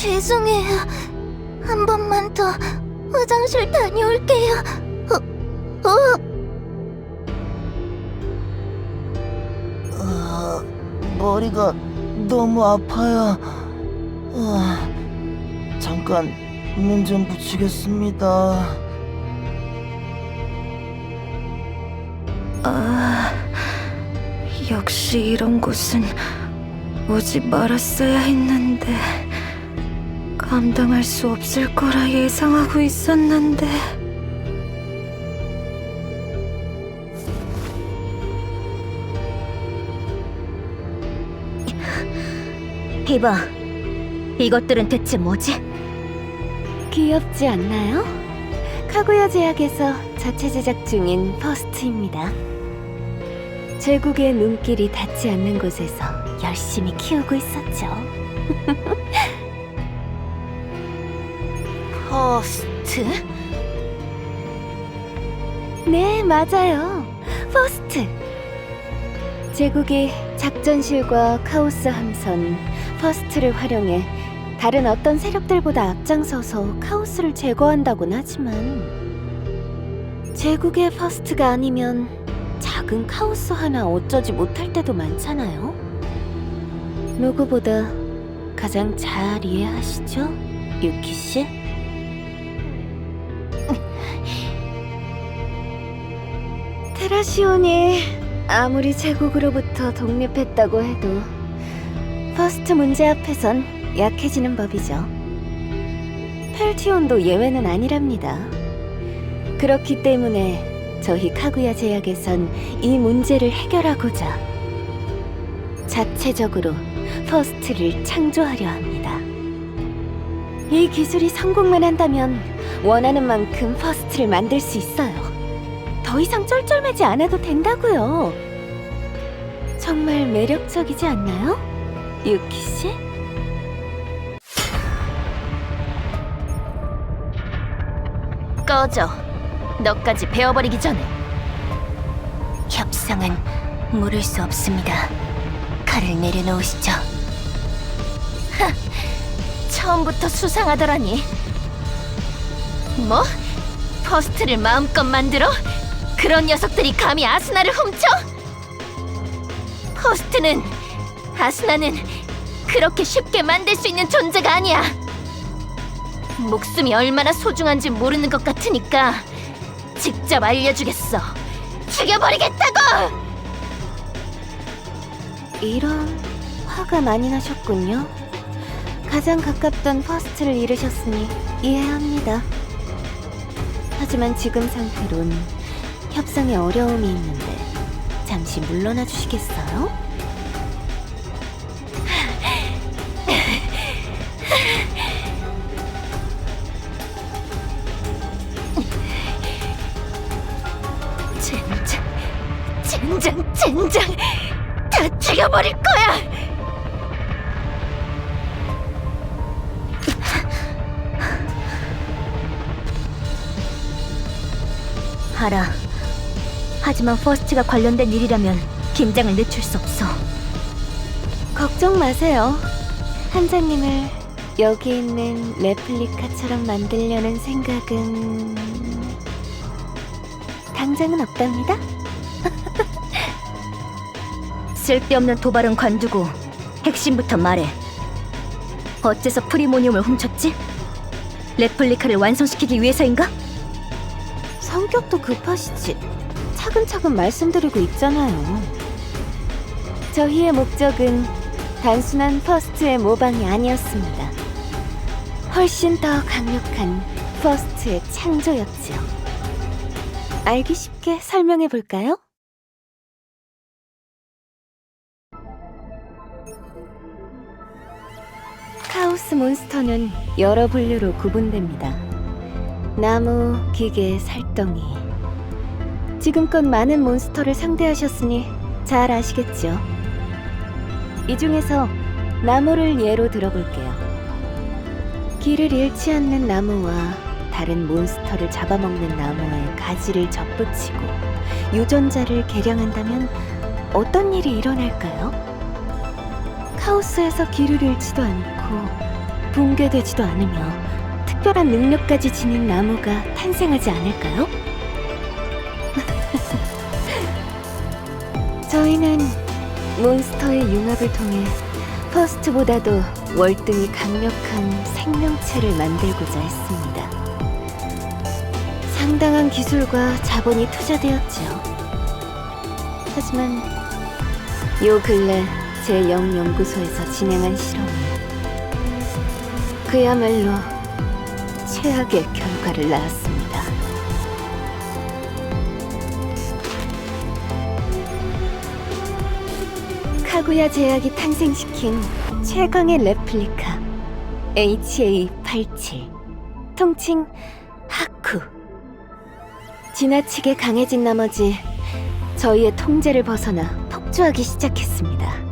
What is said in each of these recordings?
죄송해요. 한 번만 더 화장실 다녀올게요. 머리가 너무 아파요. 잠깐 눈 좀 붙이겠습니다. 역시 이런 곳은 오지 말았어야 했는데, 감당할 수 없을 거라 예상하고 있었는데. 이봐, 이것들은 대체 뭐지? 귀엽지 않나요? 카구야 제약에서 자체 제작 중인 퍼스트입니다. 제국의 눈길이 닿지 않는 곳에서 열심히 키우고 있었죠. 퍼스트? 네, 맞아요. 퍼스트. 제국이 작전실과 카오스 함선 퍼스트를 활용해 다른 어떤 세력들보다 앞장서서 카오스를 제거한다곤 하지만, 제국의 퍼스트가 아니면 작은 카오스 하나 어쩌지 못할 때도 많잖아요. 누구보다 가장 잘 이해하시죠, 유키 씨? 테라시온이 아무리 제국으로부터 독립했다고 해도 퍼스트 문제 앞에선 약해지는 법이죠. 펠티온도 예외는 아니랍니다. 그렇기 때문에 저희 카구야 제약에선 이 문제를 해결하고자 자체적으로 퍼스트를 창조하려 합니다. 이 기술이 성공만 한다면 원하는 만큼 퍼스트를 만들 수 있어요. 더 이상 쩔쩔매지 않아도 된다고요. 정말 매력적이지 않나요, 유키 씨? 꺼져. 너까지 베어버리기 전에. 협상은 물을 수 없습니다. 칼을 내려놓으시죠. 하! 처음부터 수상하더라니. 뭐? 퍼스트를 마음껏 만들어? 그런 녀석들이 감히 아스나를 훔쳐? 퍼스트는, 아스나는 그렇게 쉽게 만들 수 있는 존재가 아니야. 목숨이 얼마나 소중한지 모르는 것 같으니까 직접 알려주겠어. 죽여버리겠다고! 이런, 화가 많이 나셨군요. 가장 가깝던 퍼스트를 잃으셨으니 이해합니다. 하지만 지금 상태론 협상에 어려움이 있는데 잠시 물러나 주시겠어요? 젠장 다 죽여버릴 거야! 알아. 하지만 퍼스트가 관련된 일이라면 긴장을 늦출 수 없어. 걱정 마세요. 한자님을 여기 있는 레플리카처럼 만들려는 생각은 당장은 없답니다. 쓸데없는 도발은 관두고 핵심부터 말해. 어째서 프리모니움을 훔쳤지? 레플리카를 완성시키기 위해서인가? 성격도 급하시지. 차근차근 말씀드리고 있잖아요. 저희의 목적은 단순한 퍼스트의 모방이 아니었습니다. 훨씬 더 강력한 퍼스트의 창조였지요. 알기 쉽게 설명해 볼까요? 카오스 몬스터는 여러 분류로 구분됩니다. 나무, 기계, 살덩이. 지금껏 많은 몬스터를 상대하셨으니 잘 아시겠죠? 이 중에서 나무를 예로 들어볼게요. 길을 잃지 않는 나무와 다른 몬스터를 잡아먹는 나무에 가지를 접붙이고 유전자를 개량한다면 어떤 일이 일어날까요? 카오스에서 길을 잃지도 않고 붕괴되지도 않으며 특별한 능력까지 지닌 나무가 탄생하지 않을까요? 저희는 몬스터의 융합을 통해 퍼스트보다도 월등히 강력한 생명체를 만들고자 했습니다. 상당한 기술과 자본이 투자되었지요. 하지만 요 근래 제 영연구소에서 진행한 실험은 그야말로 최악의 결과를 낳았습니다. 카구야 제약이 탄생시킨 최강의 레플리카 HA-87, 통칭 하쿠. 지나치게 강해진 나머지 저희의 통제를 벗어나 폭주하기 시작했습니다.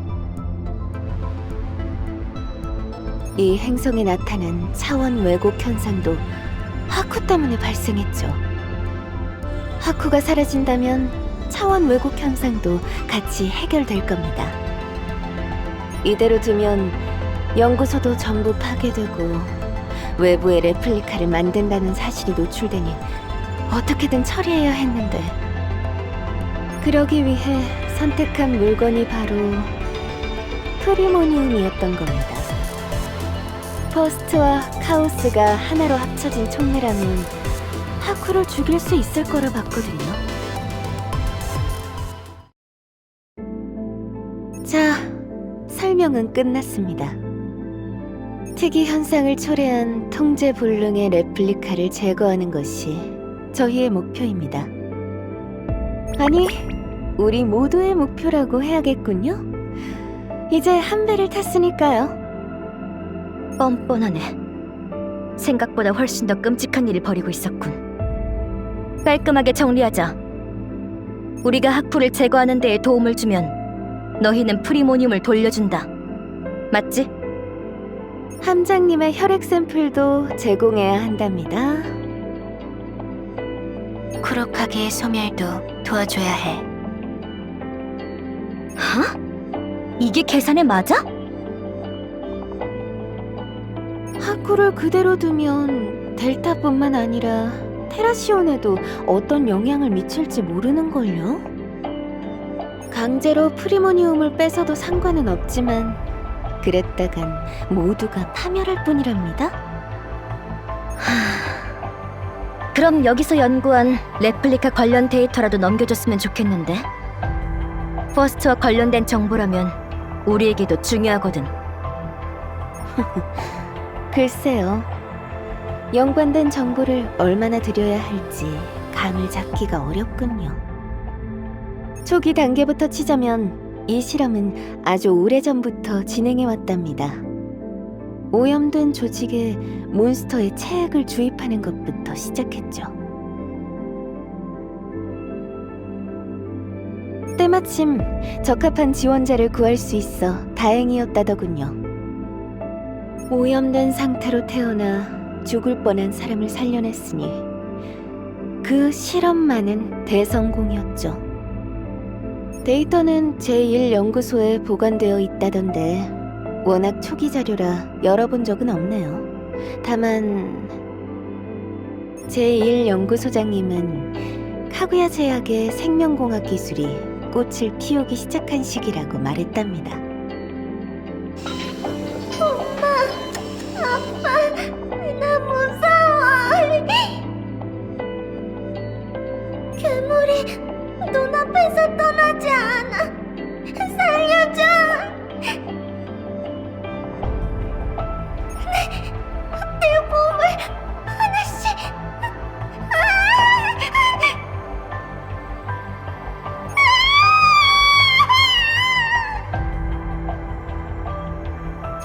이 행성에 나타난 차원 왜곡 현상도 하쿠 때문에 발생했죠. 하쿠가 사라진다면 차원 왜곡 현상도 같이 해결될 겁니다. 이대로 두면 연구소도 전부 파괴되고 외부의 레플리카를 만든다는 사실이 노출되니 어떻게든 처리해야 했는데, 그러기 위해 선택한 물건이 바로 프리모니움이었던 겁니다. 퍼스트와 카오스가 하나로 합쳐진 촉매라면 하쿠를 죽일 수 있을 거라 봤거든요. 자, 설명은 끝났습니다. 특이 현상을 초래한 통제 불능의 레플리카를 제거하는 것이 저희의 목표입니다. 아니, 우리 모두의 목표라고 해야겠군요. 이제 한 배를 탔으니까요. 뻔뻔하네. 생각보다 훨씬 더 끔찍한 일을 벌이고 있었군. 깔끔하게 정리하자. 우리가 하쿠를 제거하는 데에 도움을 주면 너희는 프리모니움을 돌려준다. 맞지? 함장님의 혈액 샘플도 제공해야 한답니다. 쿠로카게의 소멸도 도와줘야 해. 이게 계산에 맞아? 하쿠를 그대로 두면 델타뿐만 아니라 테라시온에도 어떤 영향을 미칠지 모르는걸요? 강제로 프리모니움을 뺏어도 상관은 없지만 그랬다간 모두가 파멸할 뿐이랍니다. 그럼 여기서 연구한 레플리카 관련 데이터라도 넘겨줬으면 좋겠는데. 퍼스트와 관련된 정보라면 우리에게도 중요하거든. 글쎄요. 연관된 정보를 얼마나 드려야 할지 감을 잡기가 어렵군요. 초기 단계부터 치자면 이 실험은 아주 오래전부터 진행해왔답니다. 오염된 조직에 몬스터의 체액을 주입하는 것부터 시작했죠. 때마침 적합한 지원자를 구할 수 있어 다행이었다더군요. 오염된 상태로 태어나 죽을 뻔한 사람을 살려냈으니 그 실험만은 대성공이었죠. 데이터는 제1연구소에 보관되어 있다던데 워낙 초기 자료라 열어본 적은 없네요. 다만 제1연구소장님은 카구야 제약의 생명공학 기술이 꽃을 피우기 시작한 시기라고 말했답니다. 나 무서워. 괴물이 눈앞에서 떠나지 않아. 살려줘. 내 몸을 하나씩.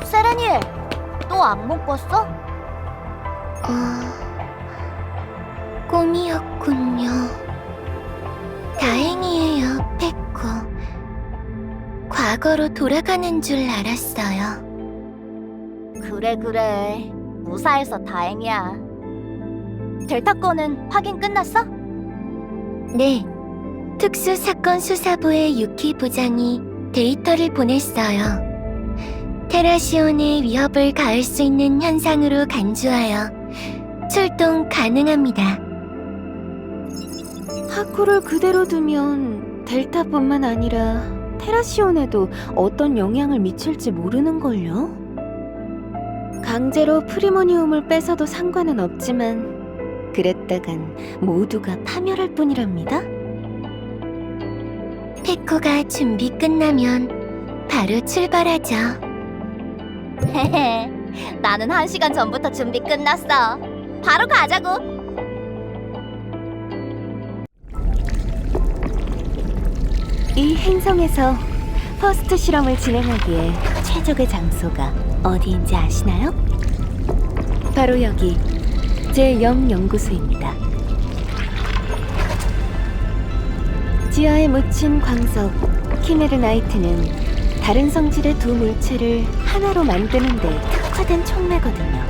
세라니엘, 또 악몽 꿨어? 꿈이었군요. 다행이에요, 페코. 과거로 돌아가는 줄 알았어요. 그래. 무사해서 다행이야. 델타 건은 확인 끝났어? 네. 특수사건 수사부의 유키 부장이 데이터를 보냈어요. 테라시온에 위협을 가할 수 있는 현상으로 간주하여 출동 가능합니다. 하쿠를 그대로 두면 델타뿐만 아니라 테라시온에도 어떤 영향을 미칠지 모르는걸요? 강제로 프리모니움을 뺏어도 상관은 없지만 그랬다간 모두가 파멸할 뿐이랍니다. 페코가 준비 끝나면 바로 출발하죠. 헤헤, 나는 1시간 전부터 준비 끝났어. 바로 가자고. 이 행성에서 퍼스트 실험을 진행하기에 최적의 장소가 어디인지 아시나요? 바로 여기 제0연구소입니다. 지하에 묻힌 광석 키메르나이트는 다른 성질의 두 물체를 하나로 만드는 데 특화된 촉매거든요.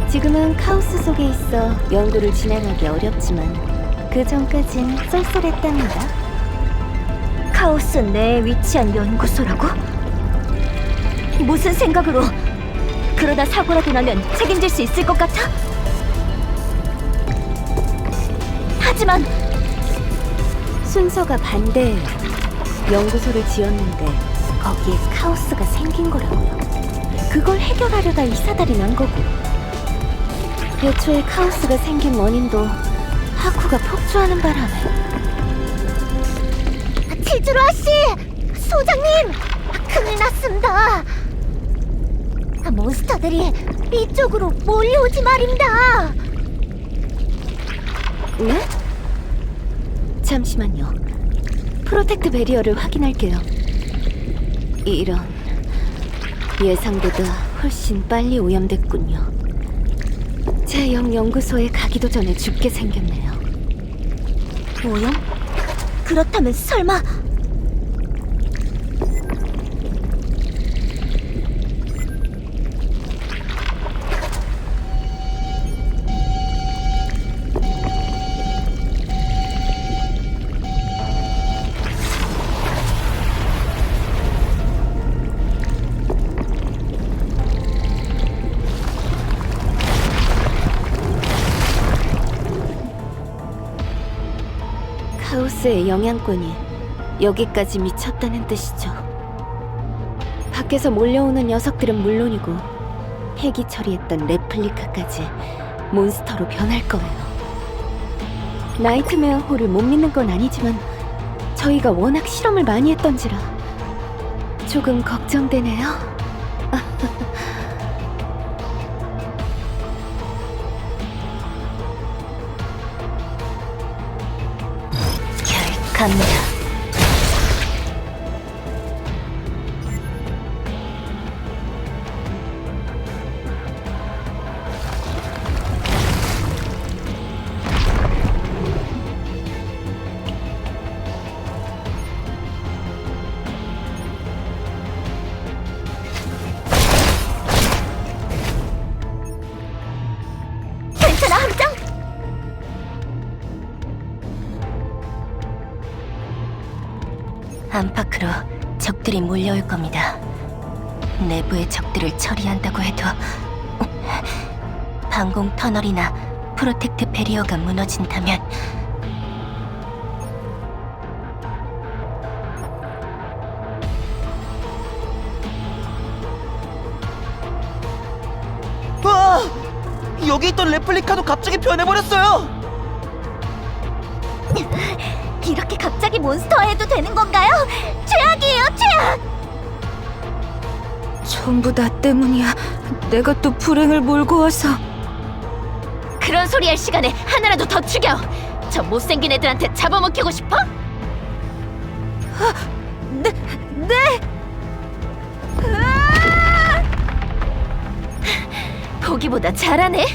지금은 카오스 속에 있어 연구를 진행하기 어렵지만 그 전까진 쏠쏠했답니다. 카오스 내에 위치한 연구소라고? 무슨 생각으로? 그러다 사고라도 나면 책임질 수 있을 것 같아? 하지만 순서가 반대예요. 연구소를 지었는데 거기에 카오스가 생긴 거라고요. 그걸 해결하려다 이 사달이 난 거고. 애초에 카오스가 생긴 원인도 하쿠가 폭주하는 바람에. 치즈로 아씨! 소장님! 큰일 났습니다! 몬스터들이 이쪽으로 몰려오지 말입니다! 네? 잠시만요. 프로텍트 배리어를 확인할게요. 이런, 예상보다 훨씬 빨리 오염됐군요. 제0 연구소에 가기도 전에 죽게 생겼네요. 오염? 그렇다면 설마 카오스의 영향권이 여기까지 미쳤다는 뜻이죠. 밖에서 몰려오는 녀석들은 물론이고 폐기 처리했던 레플리카까지 몬스터로 변할 거예요. 나이트메어 홀을 못 믿는 건 아니지만 저희가 워낙 실험을 많이 했던지라 조금 걱정되네요. 갑니다. 괜찮아, 함장? 안팎으로 적들이 몰려올 겁니다. 내부의 적들을 처리한다고 해도 방공 터널이나 프로텍트 배리어가 무너진다면 와! 여기 있던 레플리카도 갑자기 변해버렸어요! 이렇게 갑자기 몬스터해도 되는 건가요? 최악이에요, 최악! 전부 나 때문이야. 내가 또 불행을 몰고 와서. 그런 소리 할 시간에 하나라도 더 죽여! 저 못생긴 애들한테 잡아먹히고 싶어? 네! 보기보다 잘하네?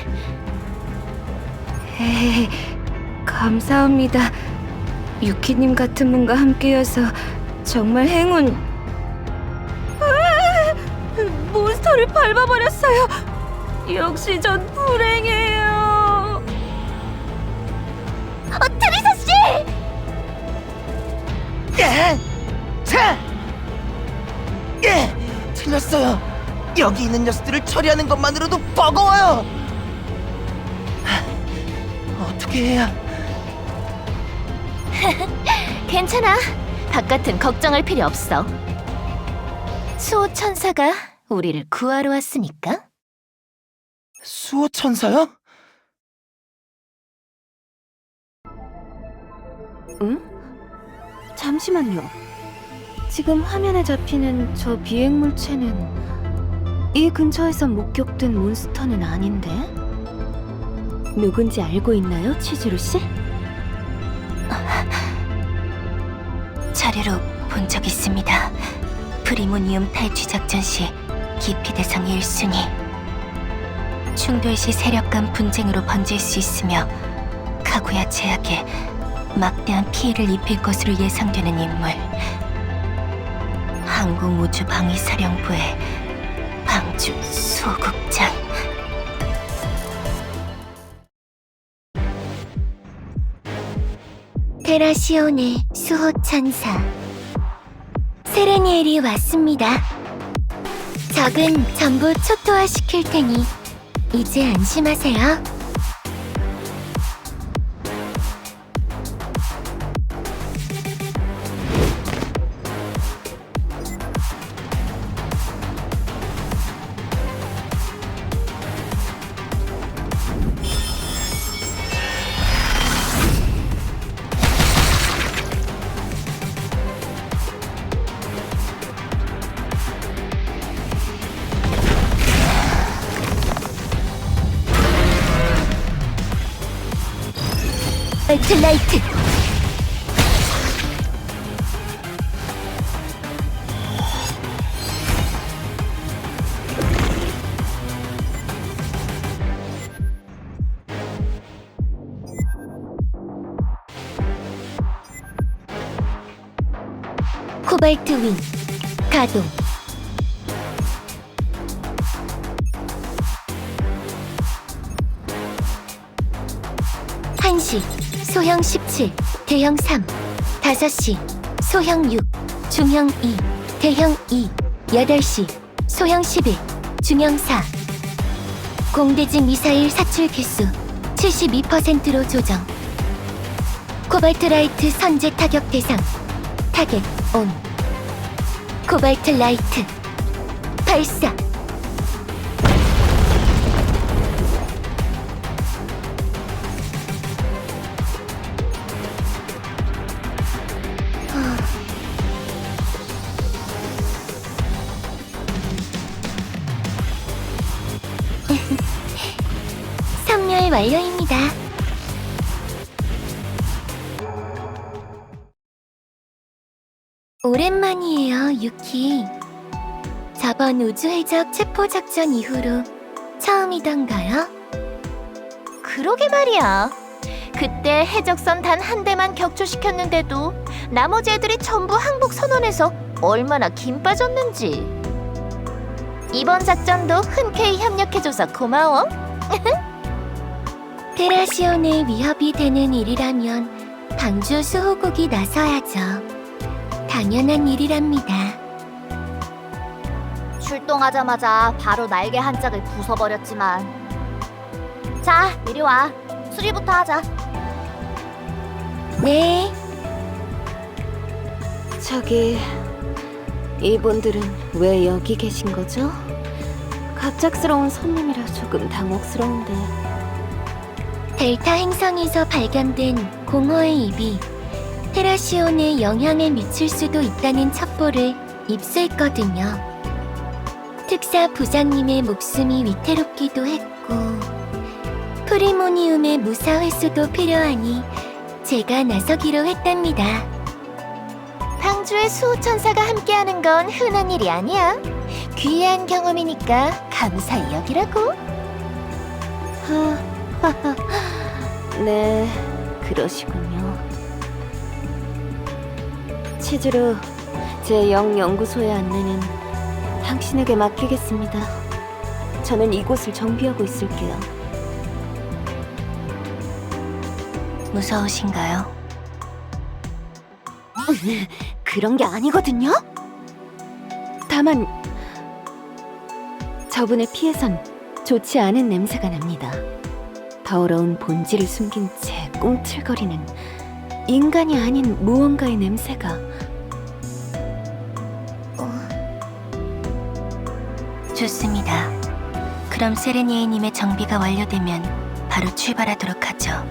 에이, 감사합니다. 유키님 같은 분과 함께여서 정말 행운. 몬스터를 밟아버렸어요. 역시 전 불행해요. 트리사 씨! 예! 자! 예! 틀렸어요. 여기 있는 녀석들을 처리하는 것만으로도 버거워요. 어떻게 해야... 괜찮아. 바깥은 걱정할 필요 없어. 수호 천사가 우리를 구하러 왔으니까. 수호천사요? 응? 잠시만요. 지금 화면에 잡히는 저 비행물체는 이 근처에서 목격된 몬스터는 아닌데? 누군지 알고 있나요, 치즈루 씨? 자료로 본 적 있습니다. 프리모니움 탈취 작전 시 기피 대상 1순위. 충돌 시 세력 간 분쟁으로 번질 수 있으며 카구야 제약에 막대한 피해를 입힐 것으로 예상되는 인물. 항공우주방위사령부의 방주 소국장. 테라시온의 수호천사 세레니엘이 왔습니다. 적은 전부 초토화시킬 테니 이제 안심하세요. 얼틀라이트 코발트 윙 가동. 한시 소형 17, 대형 3, 5시, 소형 6, 중형 2, 대형 2, 8시, 소형 11, 중형 4. 공대지 미사일 사출 기수 72%로 조정. 코발트 라이트 선제 타격 대상. 타겟 온. 코발트 라이트 발사. 선멸 완료입니다. 오랜만이에요, 유키. 저번 우주해적 체포작전 이후로 처음이던가요? 그러게 말이야. 그때 해적선 단 한 대만 격추시켰는데도 나머지 애들이 전부 항복 선언해서 얼마나 김 빠졌는지. 이번 작전도 흔쾌히 협력해줘서 고마워. 테라시온에 위협이 되는 일이라면 방주 수호국이 나서야죠. 당연한 일이랍니다. 출동하자마자 바로 날개 한 짝을 부숴버렸지만. 자, 이리 와. 수리부터 하자. 네, 저기, 이분들은 왜 여기 계신 거죠? 갑작스러운 손님이라 조금 당혹스러운데. 델타 행성에서 발견된 공허의 입이 테라시온에 영향을 미칠 수도 있다는 첩보를 입수했거든요. 특사 부장님의 목숨이 위태롭기도 했고 프리모니움의 무사 회수도 필요하니 제가 나서기로 했답니다. 방주의 수호천사가 함께하는 건 흔한 일이 아니야. 귀한 경험이니까 감사히 여기라고. 네, 그러시군요. 치즈루, 제 영연구소의 안내는 당신에게 맡기겠습니다. 저는 이곳을 정비하고 있을게요. 무서우신가요? 그런 게 아니거든요? 다만 저분의 피에선 좋지 않은 냄새가 납니다. 더러운 본질을 숨긴 채 꿈틀거리는 인간이 아닌 무언가의 냄새가. 좋습니다. 그럼 세레니에님의 정비가 완료되면 바로 출발하도록 하죠.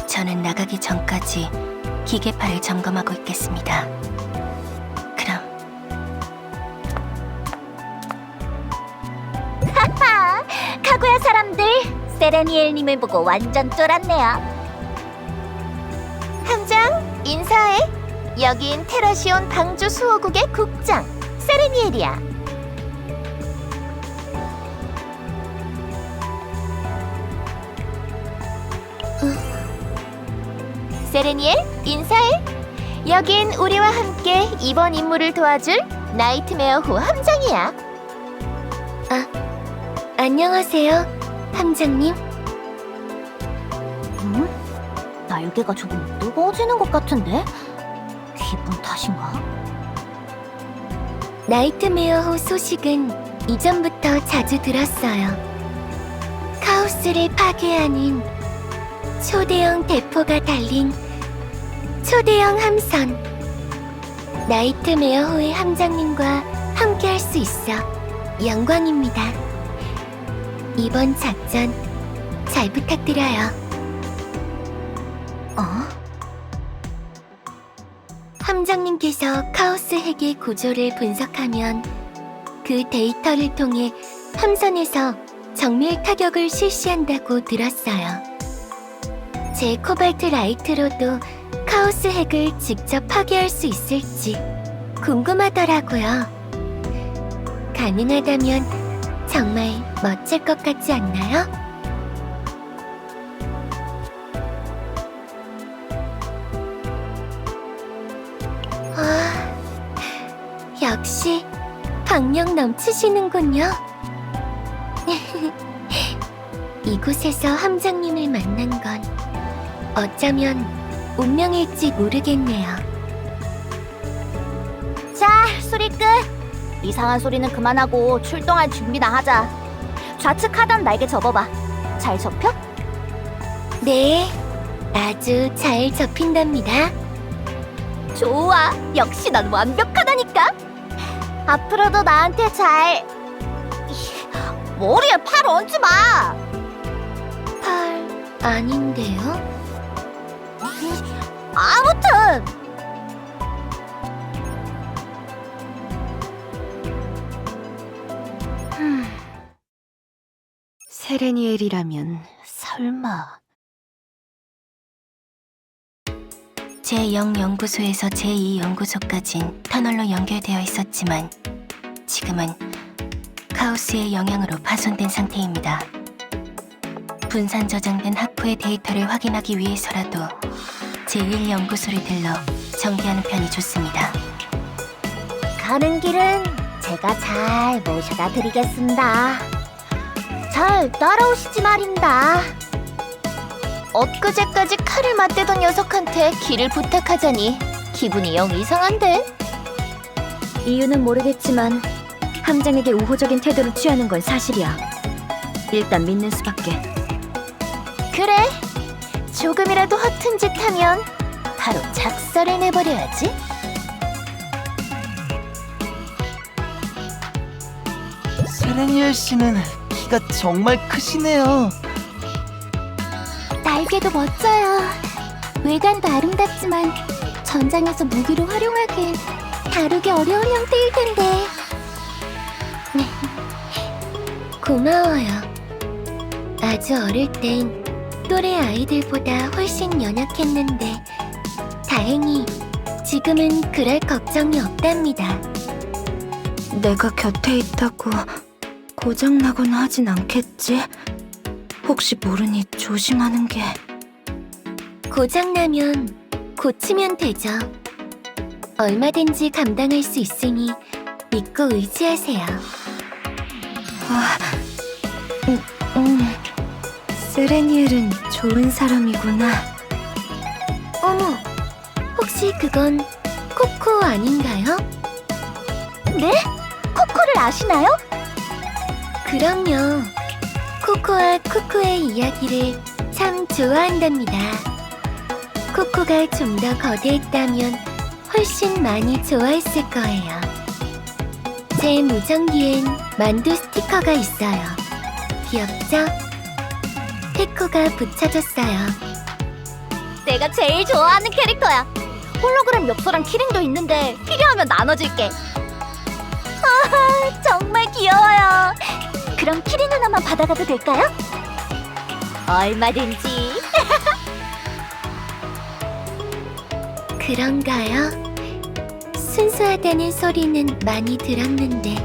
저는 나가기 전까지 기계파를 점검하고 있겠습니다. 그럼 카구야 사람들, 세레니엘님을 보고 완전 쫄았네요. 함장, 인사해. 여긴 테라시온 방주 수호국의 국장, 세레니엘이야. 세레니엘, 인사해. 여긴 우리와 함께 이번 임무를 도와줄 나이트메어호 함장이야. 안녕하세요, 함장님. 날개가 조금 뜨거워지는 것 같은데? 기분 탓인가? 나이트메어호 소식은 이전부터 자주 들었어요. 카오스를 파괴하는 초대형 대포가 달린 초대형 함선. 나이트메어호의 함장님과 함께할 수 있어 영광입니다. 이번 작전 잘 부탁드려요. 함장님께서 카오스 핵의 구조를 분석하면 그 데이터를 통해 함선에서 정밀 타격을 실시한다고 들었어요. 제 코발트 라이트로도 카오스 핵을 직접 파괴할 수 있을지 궁금하더라고요. 가능하다면 정말 멋질 것 같지 않나요? 역시 박력 넘치시는군요. 이곳에서 함장님을 만난 건 어쩌면 운명일지 모르겠네요. 자, 소리 끝! 이상한 소리는 그만하고 출동할 준비나 하자. 좌측 하단 날개 접어봐. 잘 접혀? 네, 아주 잘 접힌답니다. 좋아, 역시 난 완벽하다니까. 앞으로도 나한테 잘... 머리에 팔 얹지 마. 팔 아닌데요? 아무튼 세레니엘이라면 설마. 제0연구소에서 제2연구소까진 터널로 연결되어 있었지만 지금은 카오스의 영향으로 파손된 상태입니다. 분산 저장된 하프의 데이터를 확인하기 위해서라도 제1연구소를 들러 정비하는 편이 좋습니다. 가는 길은 제가 잘 모셔다 드리겠습니다. 잘 따라오시지 말입니다. 엊그제까지 칼을 맞대던 녀석한테 길을 부탁하자니 기분이 영 이상한데? 이유는 모르겠지만 함장에게 우호적인 태도를 취하는 건 사실이야. 일단 믿는 수밖에. 그래, 조금이라도 허튼 짓 하면 바로 작살을 내버려야지. 세레니엘 씨는 키가 정말 크시네요. 날개도 멋져요. 외관도 아름답지만 전장에서 무기로 활용하기엔 다루기 어려운 형태일 텐데. 고마워요. 아주 어릴 땐 또래 아이들보다 훨씬 연약했는데 다행히 지금은 그럴 걱정이 없답니다. 내가 곁에 있다고 고장나거나 하진 않겠지? 혹시 모르니 조심하는 게. 고장나면 고치면 되죠. 얼마든지 감당할 수 있으니 믿고 의지하세요. 세레니엘은 좋은 사람이구나. 어머, 혹시 그건 코코 아닌가요? 네? 코코를 아시나요? 그럼요. 코코와 쿠쿠의 이야기를 참 좋아한답니다. 코코가 좀 더 거대했다면 훨씬 많이 좋아했을 거예요. 제 무전기엔 만두 스티커가 있어요. 귀엽죠? 페코가 붙여줬어요. 내가 제일 좋아하는 캐릭터야. 홀로그램 엽서랑 키링도 있는데 필요하면 나눠줄게. 아, 정말 귀여워요. 그럼 키링 하나만 받아가도 될까요? 얼마든지. 그런가요? 순수하다는 소리는 많이 들었는데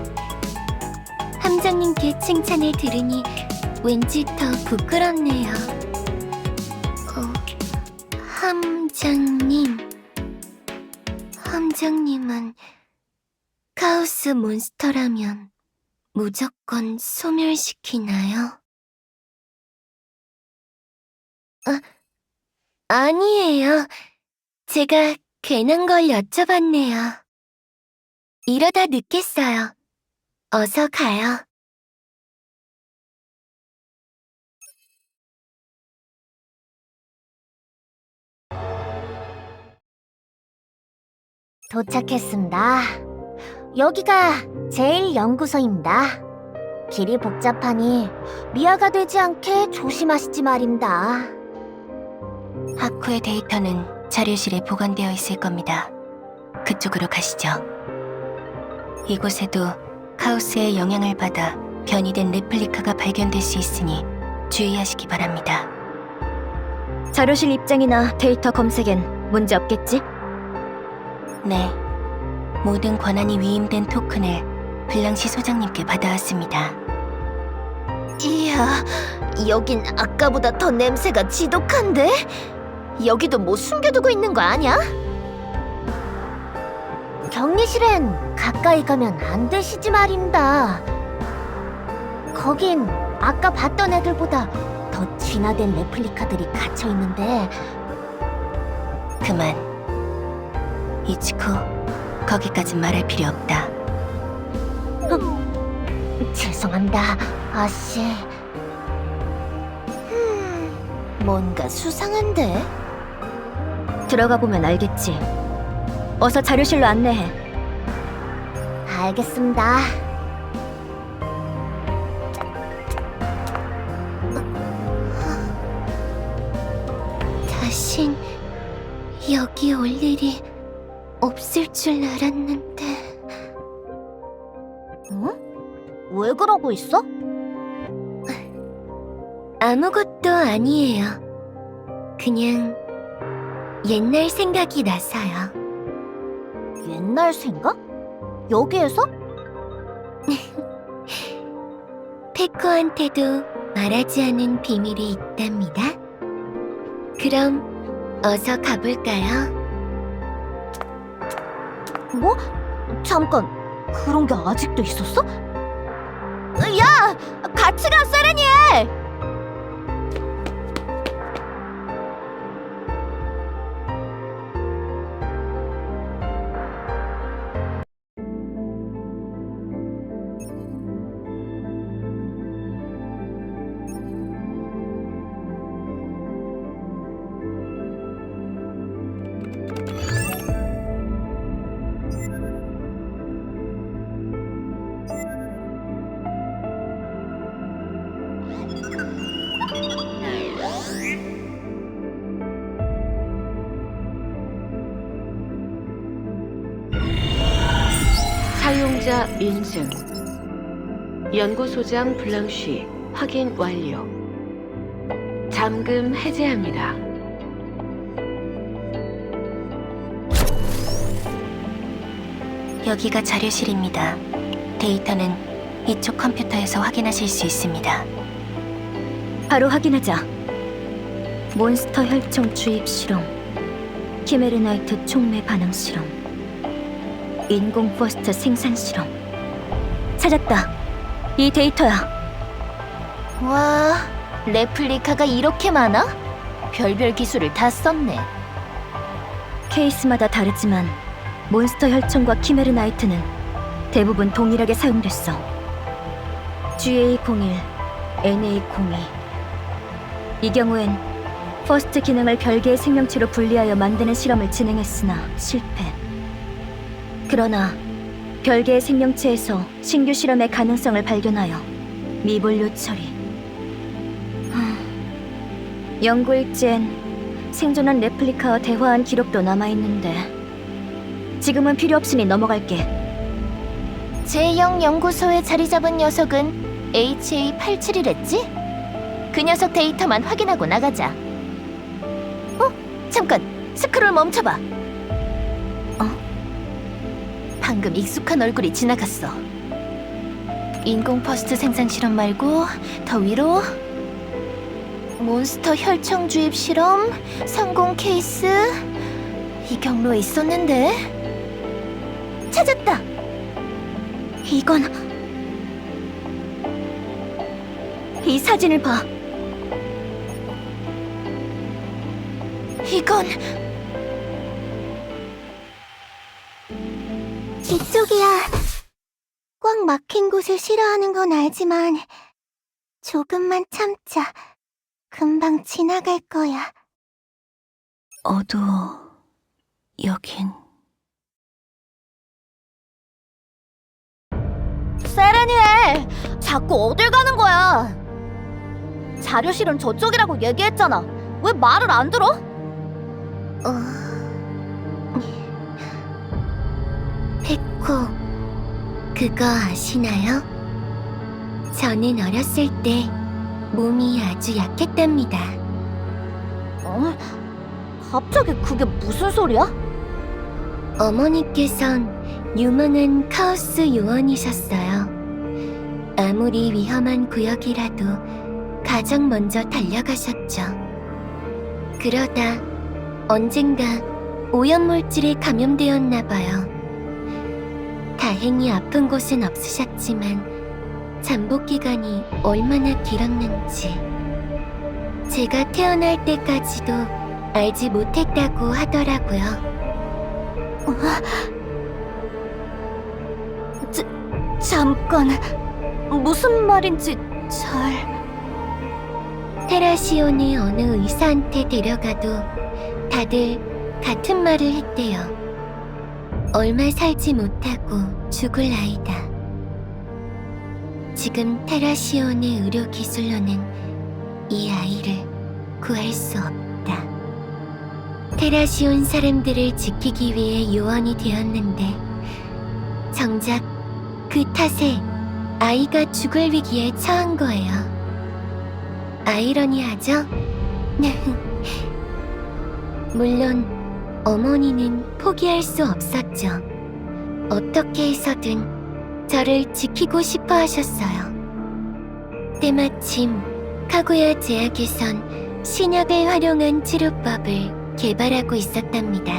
함정님께 칭찬을 들으니 왠지 더 부끄럽네요. 함정님은 카오스 몬스터라면 무조건 소멸시키나요? 아니에요. 제가 괜한 걸 여쭤봤네요. 이러다 늦겠어요. 어서 가요. 도착했습니다. 여기가 제1연구소입니다. 길이 복잡하니 미아가 되지 않게 조심하시지 말입니다. 하쿠의 데이터는 자료실에 보관되어 있을 겁니다. 그쪽으로 가시죠. 이곳에도 카오스의 영향을 받아 변이된 레플리카가 발견될 수 있으니 주의하시기 바랍니다. 자료실 입장이나 데이터 검색엔 문제 없겠지? 네, 모든 권한이 위임된 토큰을 블랑시 소장님께 받아왔습니다. 이야, 여긴 아까보다 더 냄새가 지독한데? 여기도 뭐 숨겨두고 있는 거 아니야? 격리실엔 가까이 가면 안 되시지 말입니다. 거긴 아까 봤던 애들보다 더 진화된 레플리카들이 갇혀있는데. 그만. 이치코, 거기까진 말할 필요 없다. 죄송합니다, 아씨. 뭔가 수상한데? 들어가 보면 알겠지. 어서 자료실로 안내해. 알겠습니다. 다신 여기 올 일이 없을 줄 알았는데. 왜 그러고 있어? 아무것도 아니에요. 그냥 옛날 생각이 나서요. 옛날 생각? 여기에서? 페코한테도 말하지 않은 비밀이 있답니다. 그럼 어서 가볼까요? 뭐? 잠깐, 그런 게 아직도 있었어? 야! 같이 가, 세레니엘! 사용자 인증. 연구소장 블랑쉬 확인 완료. 잠금 해제합니다. 여기가 자료실입니다. 데이터는 이쪽 컴퓨터에서 확인하실 수 있습니다. 바로 확인하자. 몬스터 혈청 주입 실험, 키메르나이트 촉매 반응 실험, 인공 퍼스트 생산 실험. 찾았다. 이 데이터야. 와, 레플리카가 이렇게 많아? 별별 기술을 다 썼네. 케이스마다 다르지만 몬스터 혈청과 키메르나이트는 대부분 동일하게 사용됐어. GA01, NA02. 이 경우엔 퍼스트 기능을 별개의 생명체로 분리하여 만드는 실험을 진행했으나 실패. 그러나 별개의 생명체에서 신규 실험의 가능성을 발견하여 미분류 처리. 연구 일지엔 생존한 레플리카와 대화한 기록도 남아있는데 지금은 필요 없으니 넘어갈게. 제0 연구소에 자리 잡은 녀석은 HA87이랬지? 그 녀석 데이터만 확인하고 나가자. 잠깐! 스크롤 멈춰봐! 방금 익숙한 얼굴이 지나갔어. 인공 퍼스트 생산 실험 말고 더 위로 몬스터 혈청 주입 실험, 성공 케이스. 이 경로에 있었는데 찾았다. 이건 이 사진을 봐. 이건 이쪽이야. 꽉 막힌 곳을 싫어하는 건 알지만 조금만 참자. 금방 지나갈 거야. 어두워. 여긴. 세레니엘! 자꾸 어딜 가는 거야? 자료실은 저쪽이라고 얘기했잖아. 왜 말을 안 들어? 페코, 그거 아시나요? 저는 어렸을 때 몸이 아주 약했답니다. 갑자기 그게 무슨 소리야? 어머니께선 유망한 카오스 요원이셨어요. 아무리 위험한 구역이라도 가장 먼저 달려가셨죠. 그러다 언젠가 오염물질에 감염되었나 봐요. 다행히 아픈 곳은 없으셨지만 잠복 기간이 얼마나 길었는지 제가 태어날 때까지도 알지 못했다고 하더라고요. 잠깐, 무슨 말인지 잘... 테라시온의 어느 의사한테 데려가도 다들 같은 말을 했대요. 얼마 살지 못하고 죽을 아이다. 지금 테라시온의 의료 기술로는 이 아이를 구할 수 없다. 테라시온 사람들을 지키기 위해 요원이 되었는데 정작 그 탓에 아이가 죽을 위기에 처한 거예요. 아이러니하죠? 물론 어머니는 포기할 수 없었죠. 어떻게 해서든 저를 지키고 싶어 하셨어요. 때마침 카구야 제약에선 신약을 활용한 치료법을 개발하고 있었답니다.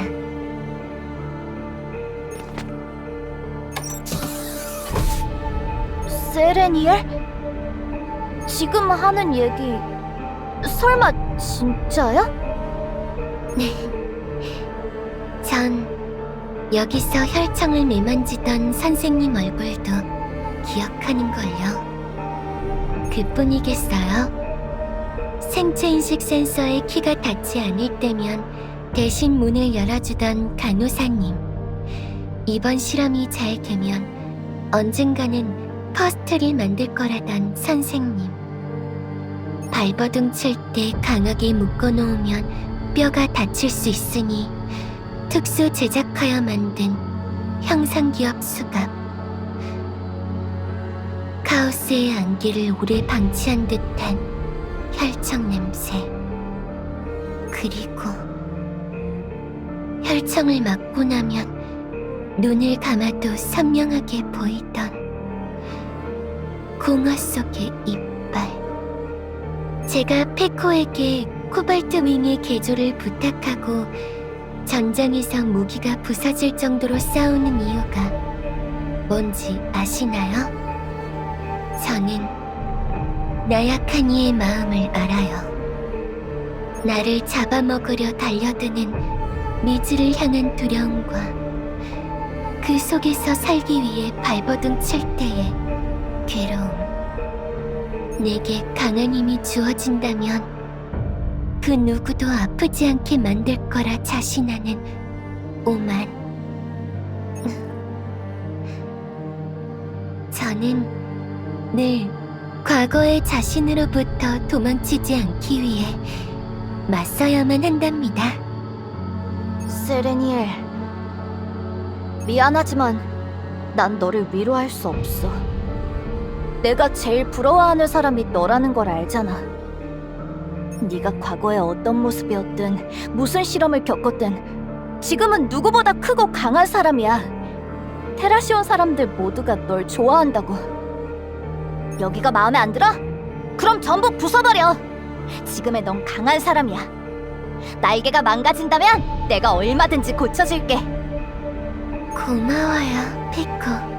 세레니엘? 지금 하는 얘기 설마 진짜야? 전 여기서 혈청을 매만지던 선생님 얼굴도 기억하는걸요. 그뿐이겠어요? 생체인식 센서의 키가 닿지 않을 때면 대신 문을 열어주던 간호사님. 이번 실험이 잘 되면 언젠가는 퍼스트를 만들 거라던 선생님. 발버둥 칠 때 강하게 묶어놓으면 뼈가 다칠 수 있으니 특수 제작하여 만든 형상기업 수갑. 카오스의 안개를 오래 방치한 듯한 혈청 냄새. 그리고 혈청을 맞고 나면 눈을 감아도 선명하게 보이던 공허 속의 이빨. 제가 페코에게 코발트 윙의 개조를 부탁하고 전장에서 무기가 부서질 정도로 싸우는 이유가 뭔지 아시나요? 저는 나약한 이의 마음을 알아요. 나를 잡아먹으려 달려드는 미즈를 향한 두려움과 그 속에서 살기 위해 발버둥 칠 때의 괴로움. 내게 강한 힘이 주어진다면 그 누구도 아프지 않게 만들 거라 자신하는 오만. 저는 늘 과거의 자신으로부터 도망치지 않기 위해 맞서야만 한답니다. 세레니엘, 미안하지만 난 너를 위로할 수 없어. 내가 제일 부러워하는 사람이 너라는 걸 알잖아. 네가 과거에 어떤 모습이었든 무슨 실험을 겪었든 지금은 누구보다 크고 강한 사람이야. 테라시온 사람들 모두가 널 좋아한다고. 여기가 마음에 안 들어? 그럼 전부 부숴버려. 지금의 넌 강한 사람이야. 날개가 망가진다면 내가 얼마든지 고쳐줄게. 고마워요, 피코.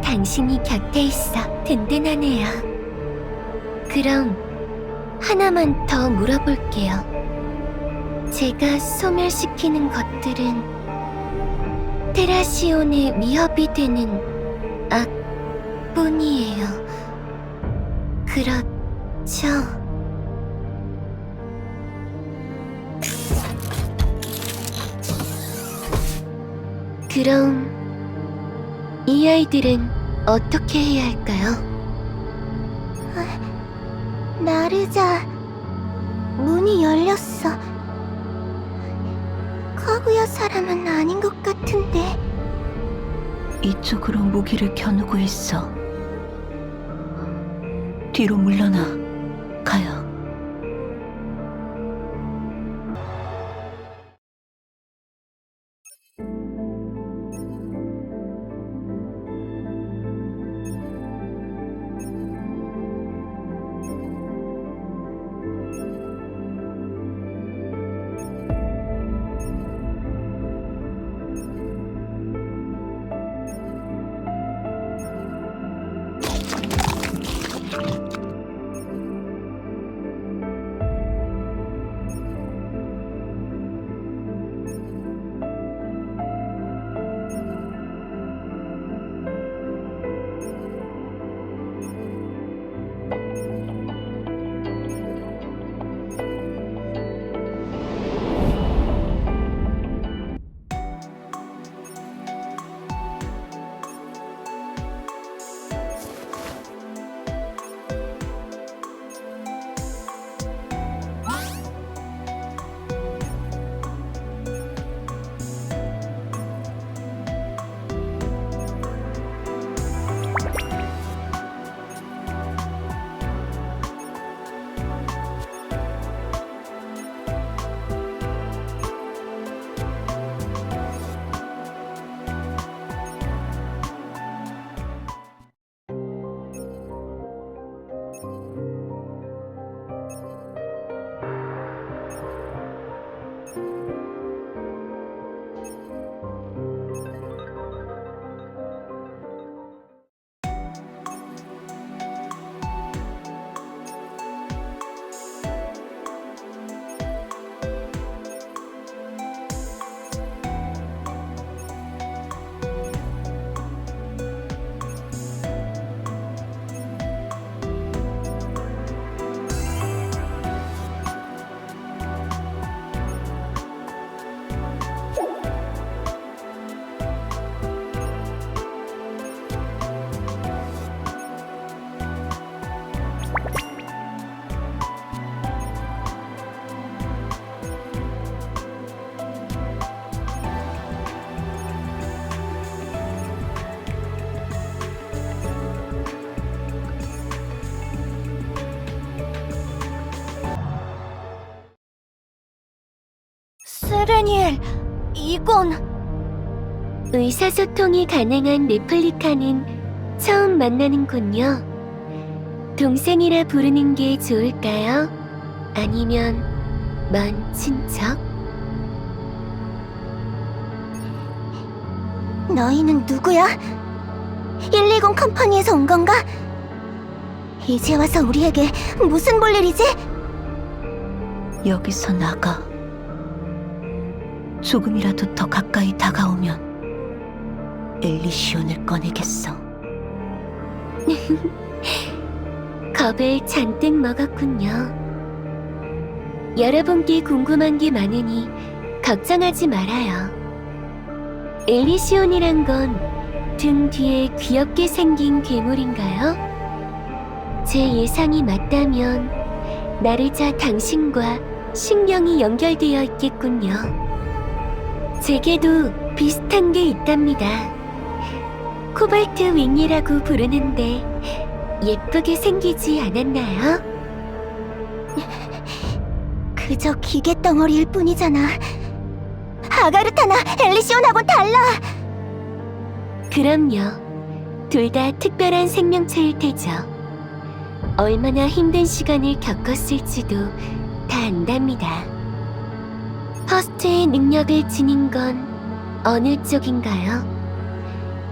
당신이 곁에 있어 든든하네요. 그럼 하나만 더 물어볼게요. 제가 소멸시키는 것들은 테라시온의 위협이 되는 악뿐이에요. 그렇죠? 그럼 이 아이들은 어떻게 해야 할까요? 나르자, 문이 열렸어. 카구야 사람은 아닌 것 같은데. 이쪽으로 무기를 겨누고 있어. 뒤로 물러나, 가요. 세레니엘, 이건... 의사소통이 가능한 레플리카는 처음 만나는군요. 동생이라 부르는 게 좋을까요? 아니면 먼 친척? 너희는 누구야? 120 컴퍼니에서 온 건가? 이제 와서 우리에게 무슨 볼일이지? 여기서 나가. 조금이라도 더 가까이 다가오면 엘리시온을 꺼내겠어. 겁을 잔뜩 먹었군요. 여러분께 궁금한 게 많으니 걱정하지 말아요. 엘리시온이란 건 등 뒤에 귀엽게 생긴 괴물인가요? 제 예상이 맞다면 나르자 당신과 신경이 연결되어 있겠군요. 제게도 비슷한 게 있답니다. 코발트 윙이라고 부르는데 예쁘게 생기지 않았나요? 그저 기계 덩어리일 뿐이잖아. 아가르타나 엘리시온하고는 달라. 그럼요. 둘 다 특별한 생명체일 테죠. 얼마나 힘든 시간을 겪었을지도 다 안답니다. 퍼스트의 능력을 지닌 건 어느 쪽인가요?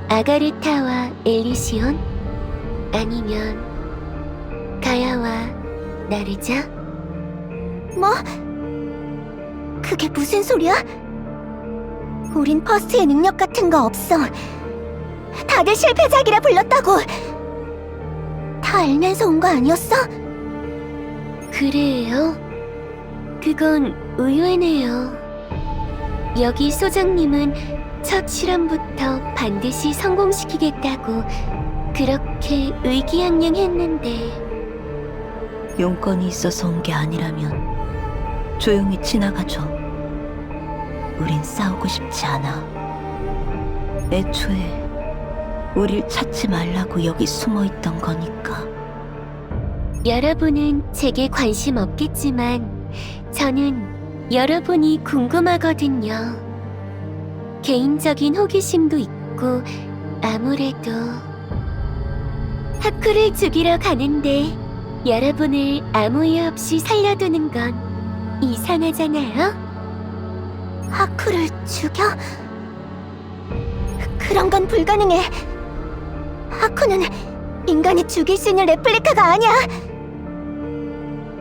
아가르타와 엘리시온? 아니면 가야와 나르자? 뭐? 그게 무슨 소리야? 우린 퍼스트의 능력 같은 거 없어. 다들 실패작이라 불렀다고. 다 알면서 온 거 아니었어? 그래요? 그건 의외네요. 여기 소장님은 첫 실험부터 반드시 성공시키겠다고 그렇게 의기양양했는데 용건이 있어서 온 게 아니라면 조용히 지나가죠. 우린 싸우고 싶지 않아. 애초에 우릴 찾지 말라고 여기 숨어 있던 거니까. 여러분은 제게 관심 없겠지만 저는 여러분이 궁금하거든요. 개인적인 호기심도 있고 아무래도 하쿠를 죽이러 가는데 여러분을 아무 이유 없이 살려두는 건 이상하잖아요? 하쿠를 죽여? 그런 건 불가능해. 하쿠는 인간이 죽일 수 있는 레플리카가 아니야.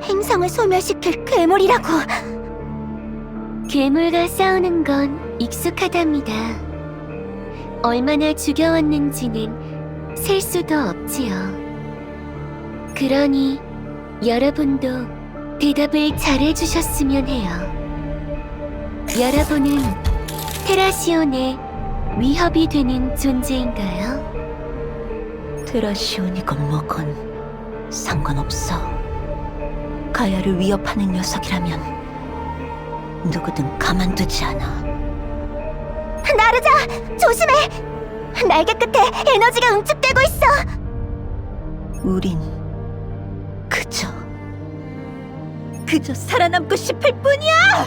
행성을 소멸시킬 괴물이라고. 괴물과 싸우는 건 익숙하답니다. 얼마나 죽여왔는지는 셀 수도 없지요. 그러니 여러분도 대답을 잘해주셨으면 해요. 여러분은 테라시온의 위협이 되는 존재인가요? 테라시온이건 뭐건 상관없어. 가야를 위협하는 녀석이라면 누구든 가만두지 않아. 나르자! 조심해! 날개 끝에 에너지가 응축되고 있어! 우린 그저 살아남고 싶을 뿐이야!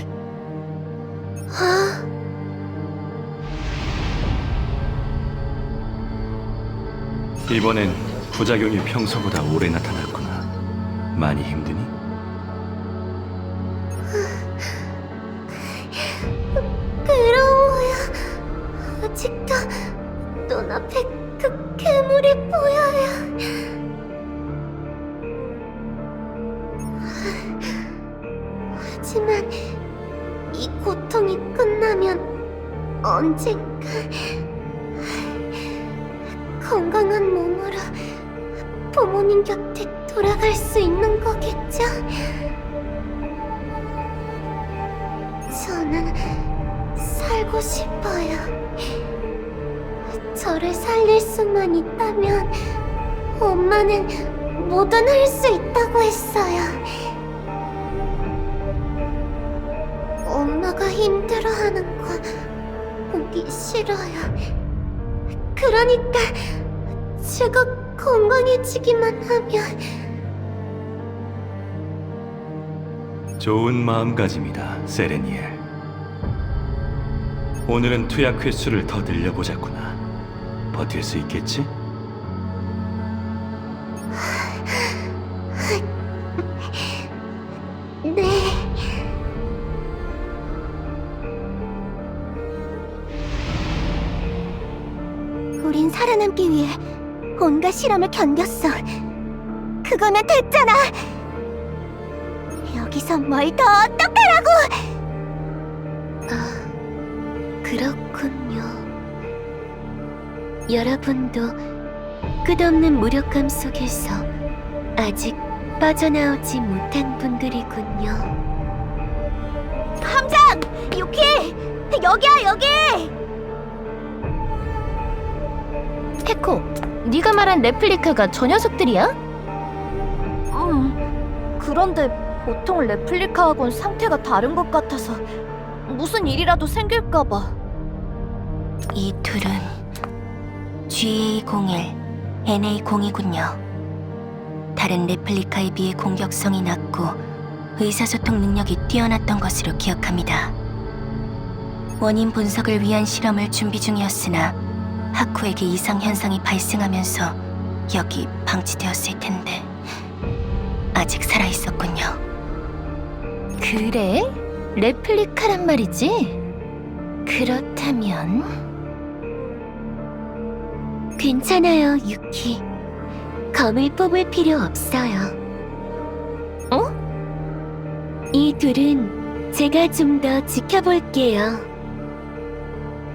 이번엔 부작용이 평소보다 오래 나타났구나. 많이 힘드니? 괴로워요. 아직도 눈앞에 그 괴물이 보여요. 하지만 이 고통이 끝나면 언젠가 건강한 몸으로 부모님 곁에 돌아갈 수 있는 거겠죠? 저는 살고 싶어요. 저를 살릴 수만 있다면 엄마는 뭐든 할 수 있다고 했어요. 엄마가 힘들어하는 건 보기 싫어요. 그러니까 제가 건강해지기만 하면. 좋은 마음가짐이다, 세레니엘. 오늘은 투약 횟수를 더 늘려보자꾸나. 버틸 수 있겠지? 네. 우린 살아남기 위해 온갖 실험을 견뎠어. 그거면 됐잖아. 여기서 뭘 더 어떻게 하라고? 그렇군요. 여러분도 끝없는 무력감 속에서 아직 빠져나오지 못한 분들이군요. 함장! 유키! 여기야, 여기! 테코, 네가 말한 레플리카가 저 녀석들이야? 그런데 보통 레플리카하고는 상태가 다른 것 같아서 무슨 일이라도 생길까봐. 이 둘은 GA01, NA02군요. 다른 레플리카에 비해 공격성이 낮고 의사소통 능력이 뛰어났던 것으로 기억합니다. 원인 분석을 위한 실험을 준비 중이었으나 하쿠에게 이상 현상이 발생하면서 여기 방치되었을 텐데 아직 살아있었군요. 그래? 레플리카란 말이지? 그렇다면 괜찮아요, 유키. 검을 뽑을 필요 없어요. 이 둘은 제가 좀 더 지켜볼게요.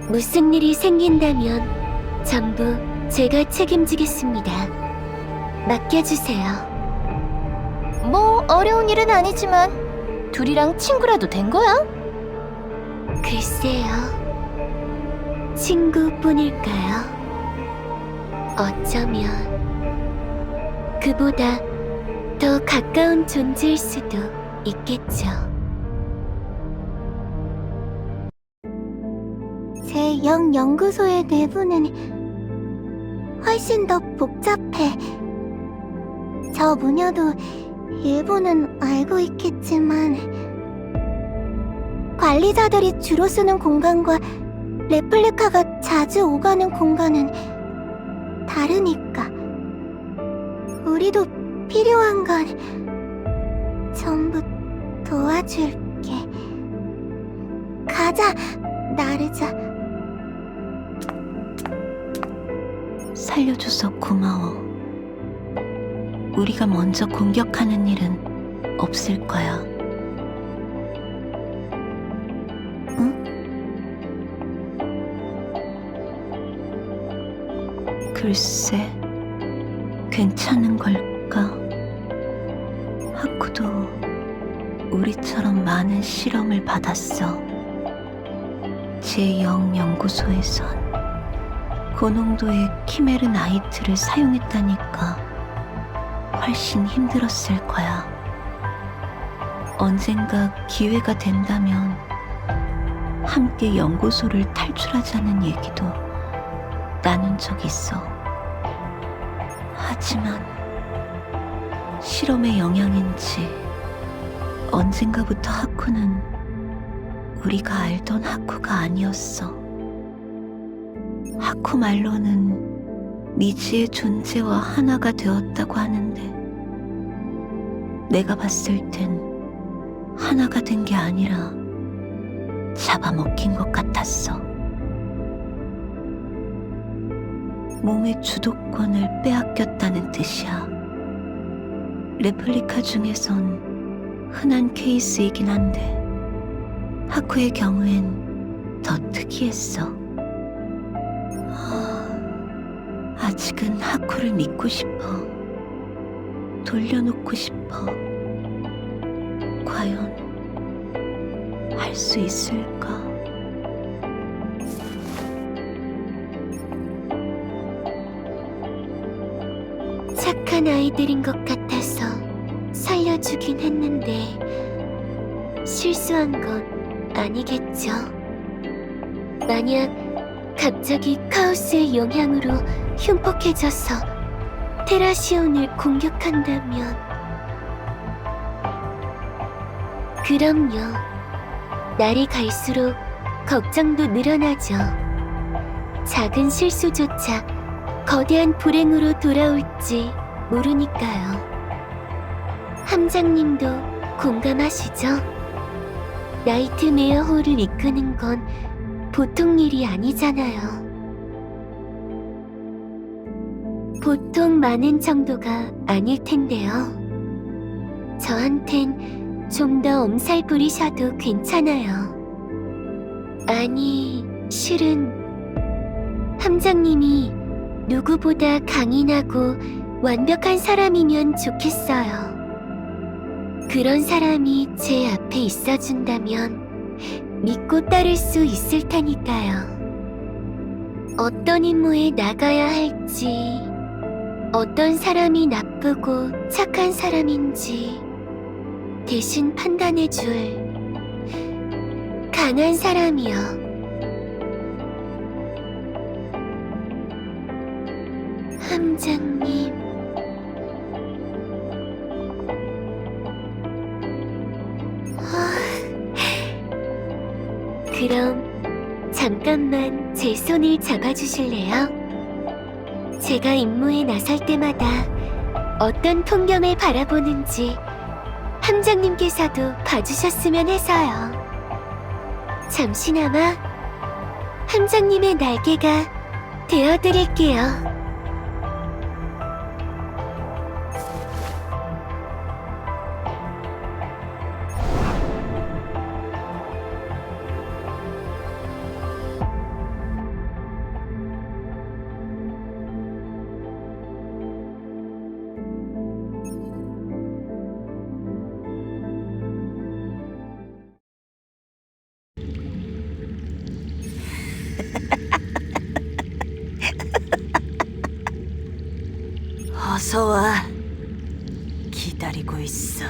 무슨 일이 생긴다면 전부 제가 책임지겠습니다. 맡겨주세요. 뭐 어려운 일은 아니지만 둘이랑 친구라도 된 거야? 글쎄요. 친구뿐일까요? 어쩌면 그보다 더 가까운 존재일 수도 있겠죠. 제 연구소의 내부는 훨씬 더 복잡해. 저 무녀도 일부는 알고 있겠지만 관리자들이 주로 쓰는 공간과 레플리카가 자주 오가는 공간은 다르니까 우리도 필요한 건 전부 도와줄게. 가자, 나르자. 살려줘서 고마워. 우리가 먼저 공격하는 일은 없을 거야. 글쎄, 괜찮은 걸까? 하쿠도 우리처럼 많은 실험을 받았어. 제0 연구소에선 고농도의 키메르 나이트를 사용했다니까 훨씬 힘들었을 거야. 언젠가 기회가 된다면 함께 연구소를 탈출하자는 얘기도 나눈 적 있어. 하지만 실험의 영향인지 언젠가부터 하쿠는 우리가 알던 하쿠가 아니었어. 하쿠 말로는 미지의 존재와 하나가 되었다고 하는데 내가 봤을 땐 하나가 된 게 아니라 잡아먹힌 것 같았어. 몸의 주도권을 빼앗겼다는 뜻이야. 레플리카 중에선 흔한 케이스이긴 한데 하쿠의 경우엔 더 특이했어. 아직은 하쿠를 믿고 싶어. 돌려놓고 싶어. 과연 할 수 있을까? 착한 아이들인 것 같아서 살려주긴 했는데 실수한 건 아니겠죠? 만약 갑자기 카오스의 영향으로 흉폭해져서 테라시온을 공격한다면 그럼요. 날이 갈수록 걱정도 늘어나죠. 작은 실수조차 거대한 불행으로 돌아올지 모르니까요. 함장님도 공감하시죠? 나이트메어 홀을 이끄는 건 보통 일이 아니잖아요. 보통 많은 정도가 아닐 텐데요. 저한텐 좀 더 엄살 부리셔도 괜찮아요. 아니, 실은 함장님이 누구보다 강인하고 완벽한 사람이면 좋겠어요. 그런 사람이 제 앞에 있어준다면 믿고 따를 수 있을 테니까요. 어떤 임무에 나가야 할지, 어떤 사람이 나쁘고 착한 사람인지 대신 판단해줄 강한 사람이요. 함장님. 그럼 잠깐만 제 손을 잡아주실래요? 제가 임무에 나설 때마다 어떤 풍경을 바라보는지 함장님께서도 봐주셨으면 해서요. 잠시나마 함장님의 날개가 되어드릴게요. 어서 와. 기다리고 있어.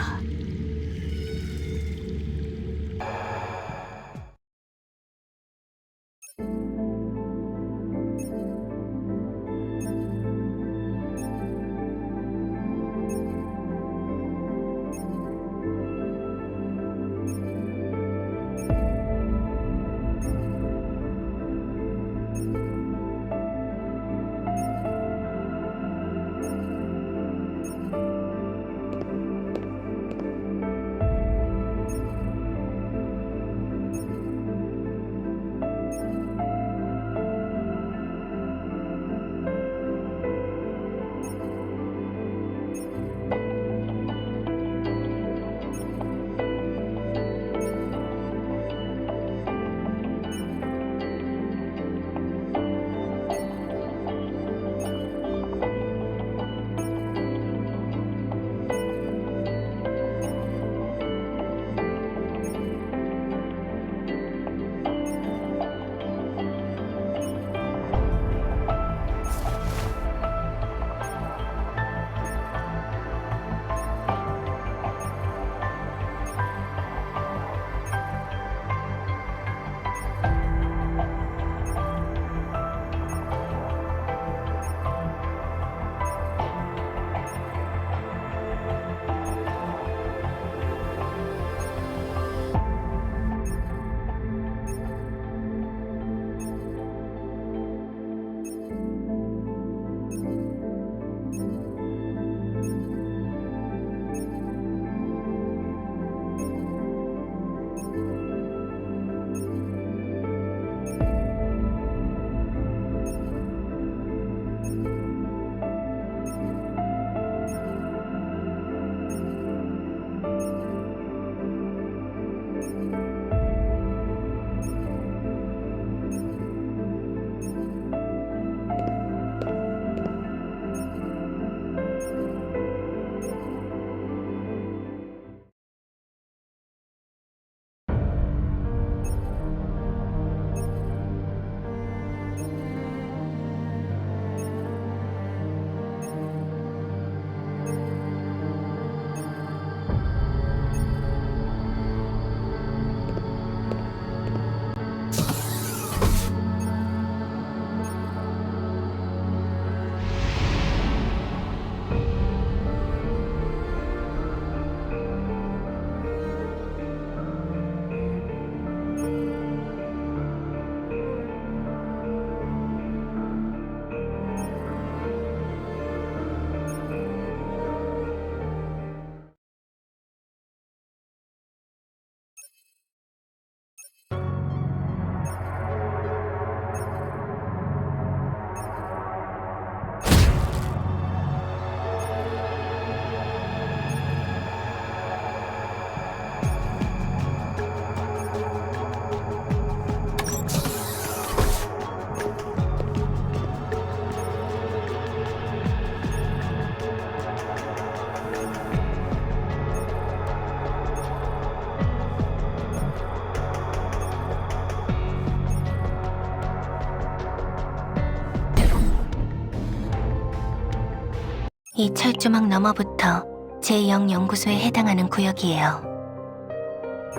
이 철조망 너머부터 제0 연구소에 해당하는 구역이에요.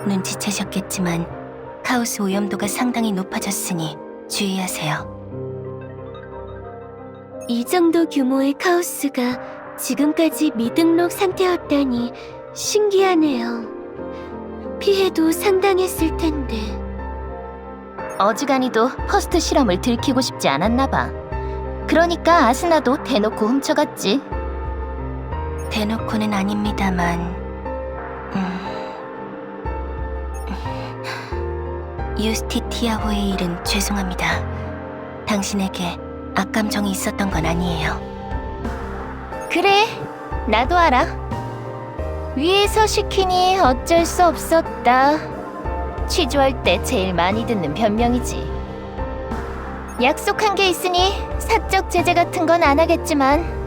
눈치채셨겠지만 카오스 오염도가 상당히 높아졌으니 주의하세요. 이 정도 규모의 카오스가 지금까지 미등록 상태였다니 신기하네요. 피해도 상당했을 텐데. 어지간히도 퍼스트 실험을 들키고 싶지 않았나 봐. 그러니까 아스나도 대놓고 훔쳐갔지. 대놓고는 아닙니다만 유스티티아호의 일은 죄송합니다. 당신에게 악감정이 있었던 건 아니에요. 그래, 나도 알아. 위에서 시키니 어쩔 수 없었다. 취조할 때 제일 많이 듣는 변명이지. 약속한 게 있으니 사적 제재 같은 건 안 하겠지만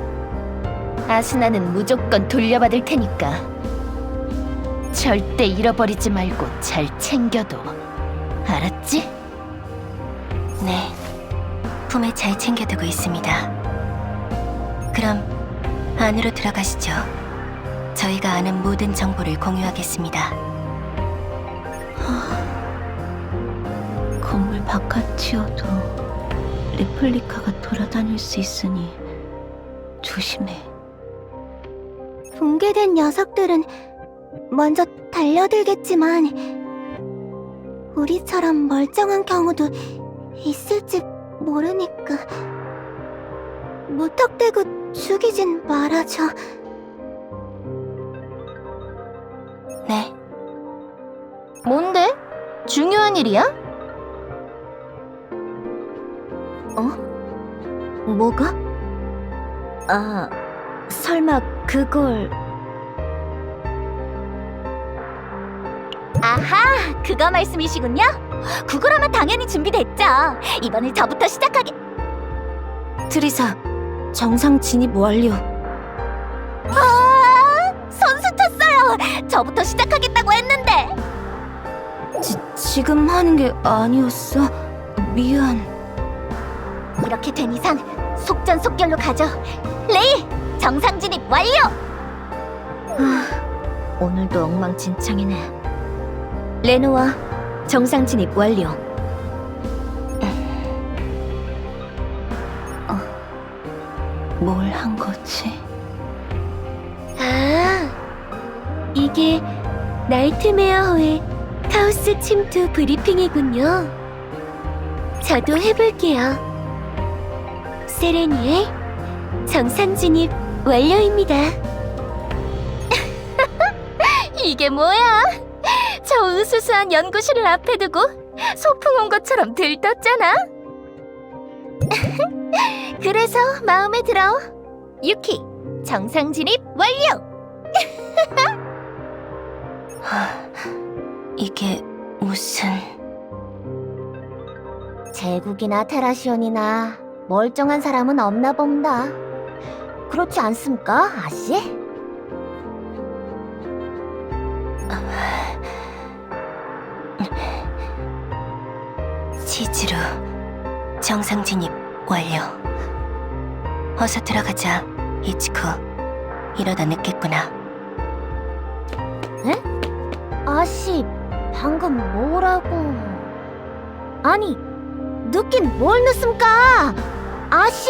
아스나는 무조건 돌려받을 테니까 절대 잃어버리지 말고 잘 챙겨둬. 알았지? 네, 품에 잘 챙겨두고 있습니다. 그럼 안으로 들어가시죠. 저희가 아는 모든 정보를 공유하겠습니다. 건물 바깥이어도 레플리카가 돌아다닐 수 있으니 조심해. 붕괴된 녀석들은 먼저 달려들겠지만 우리처럼 멀쩡한 경우도 있을지 모르니까 무턱대고 죽이진 말아줘. 네, 뭔데? 중요한 일이야? 뭐가? 아, 설마 그걸... 아하, 그거 말씀이시군요? 그거라면 당연히 준비됐죠. 이번엔 저부터 시작하게. 트리사, 정상 진입 완료. 선수 쳤어요. 저부터 시작하겠다고 했는데. 지금 하는 게 아니었어. 미안. 이렇게 된 이상 속전속결로 가죠. 레이, 정상 진입 완료. 오늘도 엉망진창이네. 레노아, 정상 진입 완료. 뭘 한 거지? 아, 이게 나이트메어호의 카오스 침투 브리핑이군요. 저도 해볼게요. 세레니의 정상 진입 완료입니다. 이게 뭐야? 저 으스스한 연구실을 앞에 두고 소풍 온 것처럼 들떴잖아. 그래서 마음에 들어. 유키, 정상 진입 완료. 이게 무슨... 제국이나 테라시온이나 멀쩡한 사람은 없나 본다. 그렇지 않습니까, 아씨? 치즈루, 정상 진입 완료. 어서 들어가자, 이치코. 이러다 늦겠구나. 아씨, 방금 뭐라고... 아니, 늦긴 뭘 늦습니까? 아씨!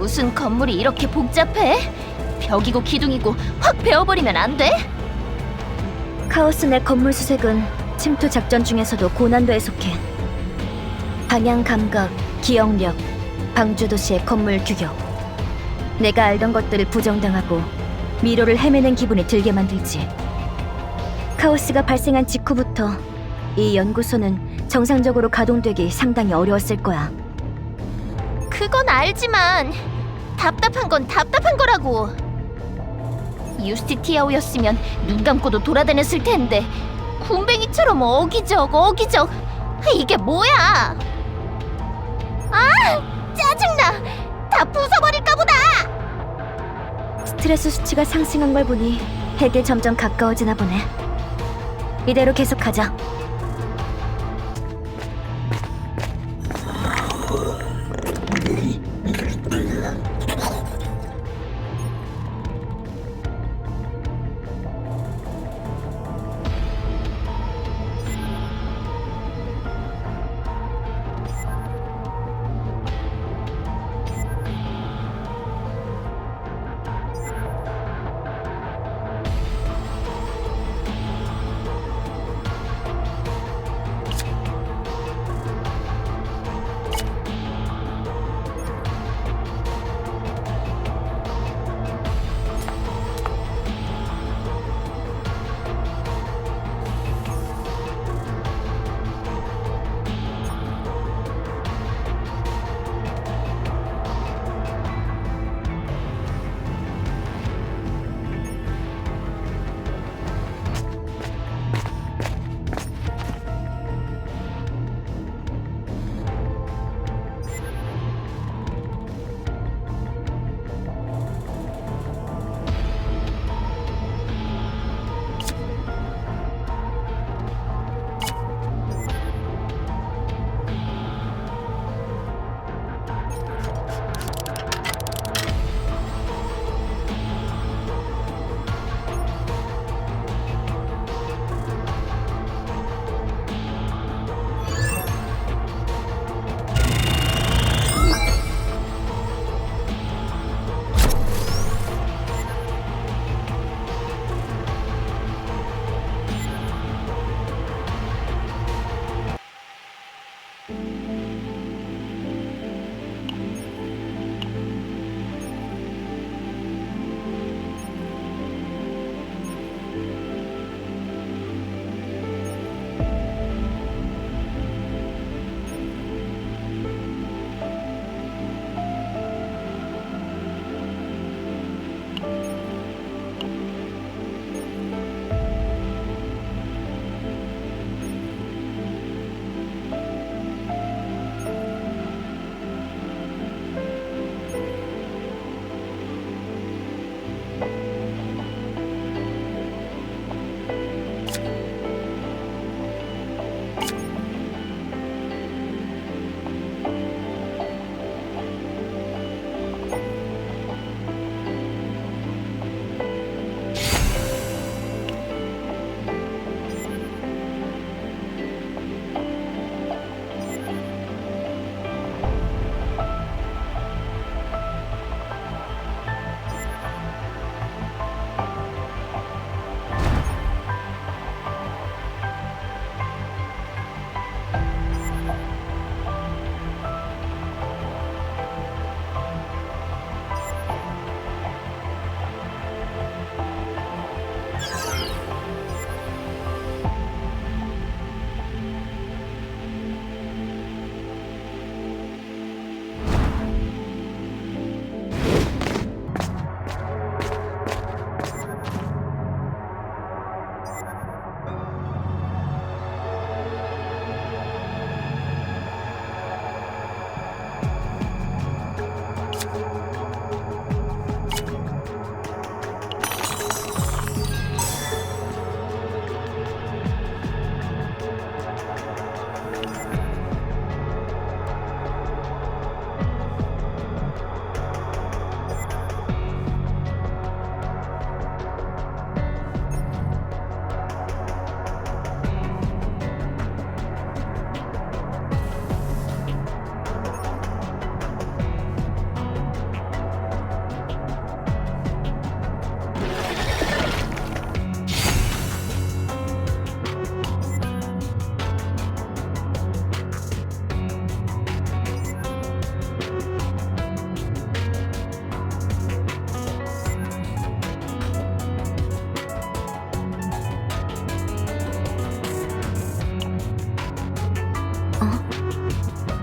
무슨 건물이 이렇게 복잡해? 벽이고 기둥이고 확 베어버리면 안 돼? 카오스 내 건물 수색은 침투 작전 중에서도 고난도에 속해. 방향 감각, 기억력, 방주 도시의 건물 규격. 내가 알던 것들을 부정당하고 미로를 헤매는 기분이 들게 만들지. 카오스가 발생한 직후부터 이 연구소는 정상적으로 가동되기 상당히 어려웠을 거야. 그건 알지만 답답한 건 답답한 거라고. 유스티티아오였으면 눈 감고도 돌아다녔을 텐데 군뱅이처럼 어기적 이게 뭐야? 아, 짜증나. 다 부숴버릴까 보다. 스트레스 수치가 상승한 걸 보니 핵에 점점 가까워지나 보네. 이대로 계속하자.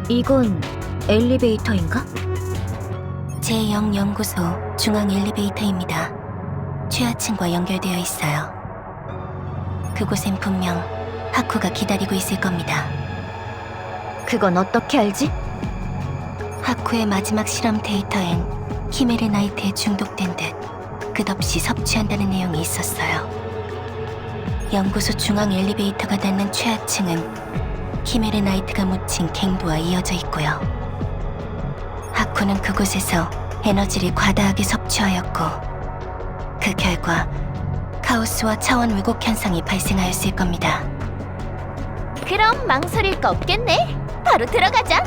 이건 엘리베이터인가? 제0연구소 중앙 엘리베이터입니다. 최하층과 연결되어 있어요. 그곳엔 분명 하쿠가 기다리고 있을 겁니다. 그건 어떻게 알지? 하쿠의 마지막 실험 데이터엔 키메르 나이트에 중독된 듯 끝없이 섭취한다는 내용이 있었어요. 연구소 중앙 엘리베이터가 닿는 최하층은 키메르 나이트가 묻힌 갱도와 이어져 있고요. 하쿠는 그곳에서 에너지를 과다하게 섭취하였고 그 결과 카오스와 차원 왜곡 현상이 발생하였을 겁니다. 그럼 망설일 거 없겠네. 바로 들어가자.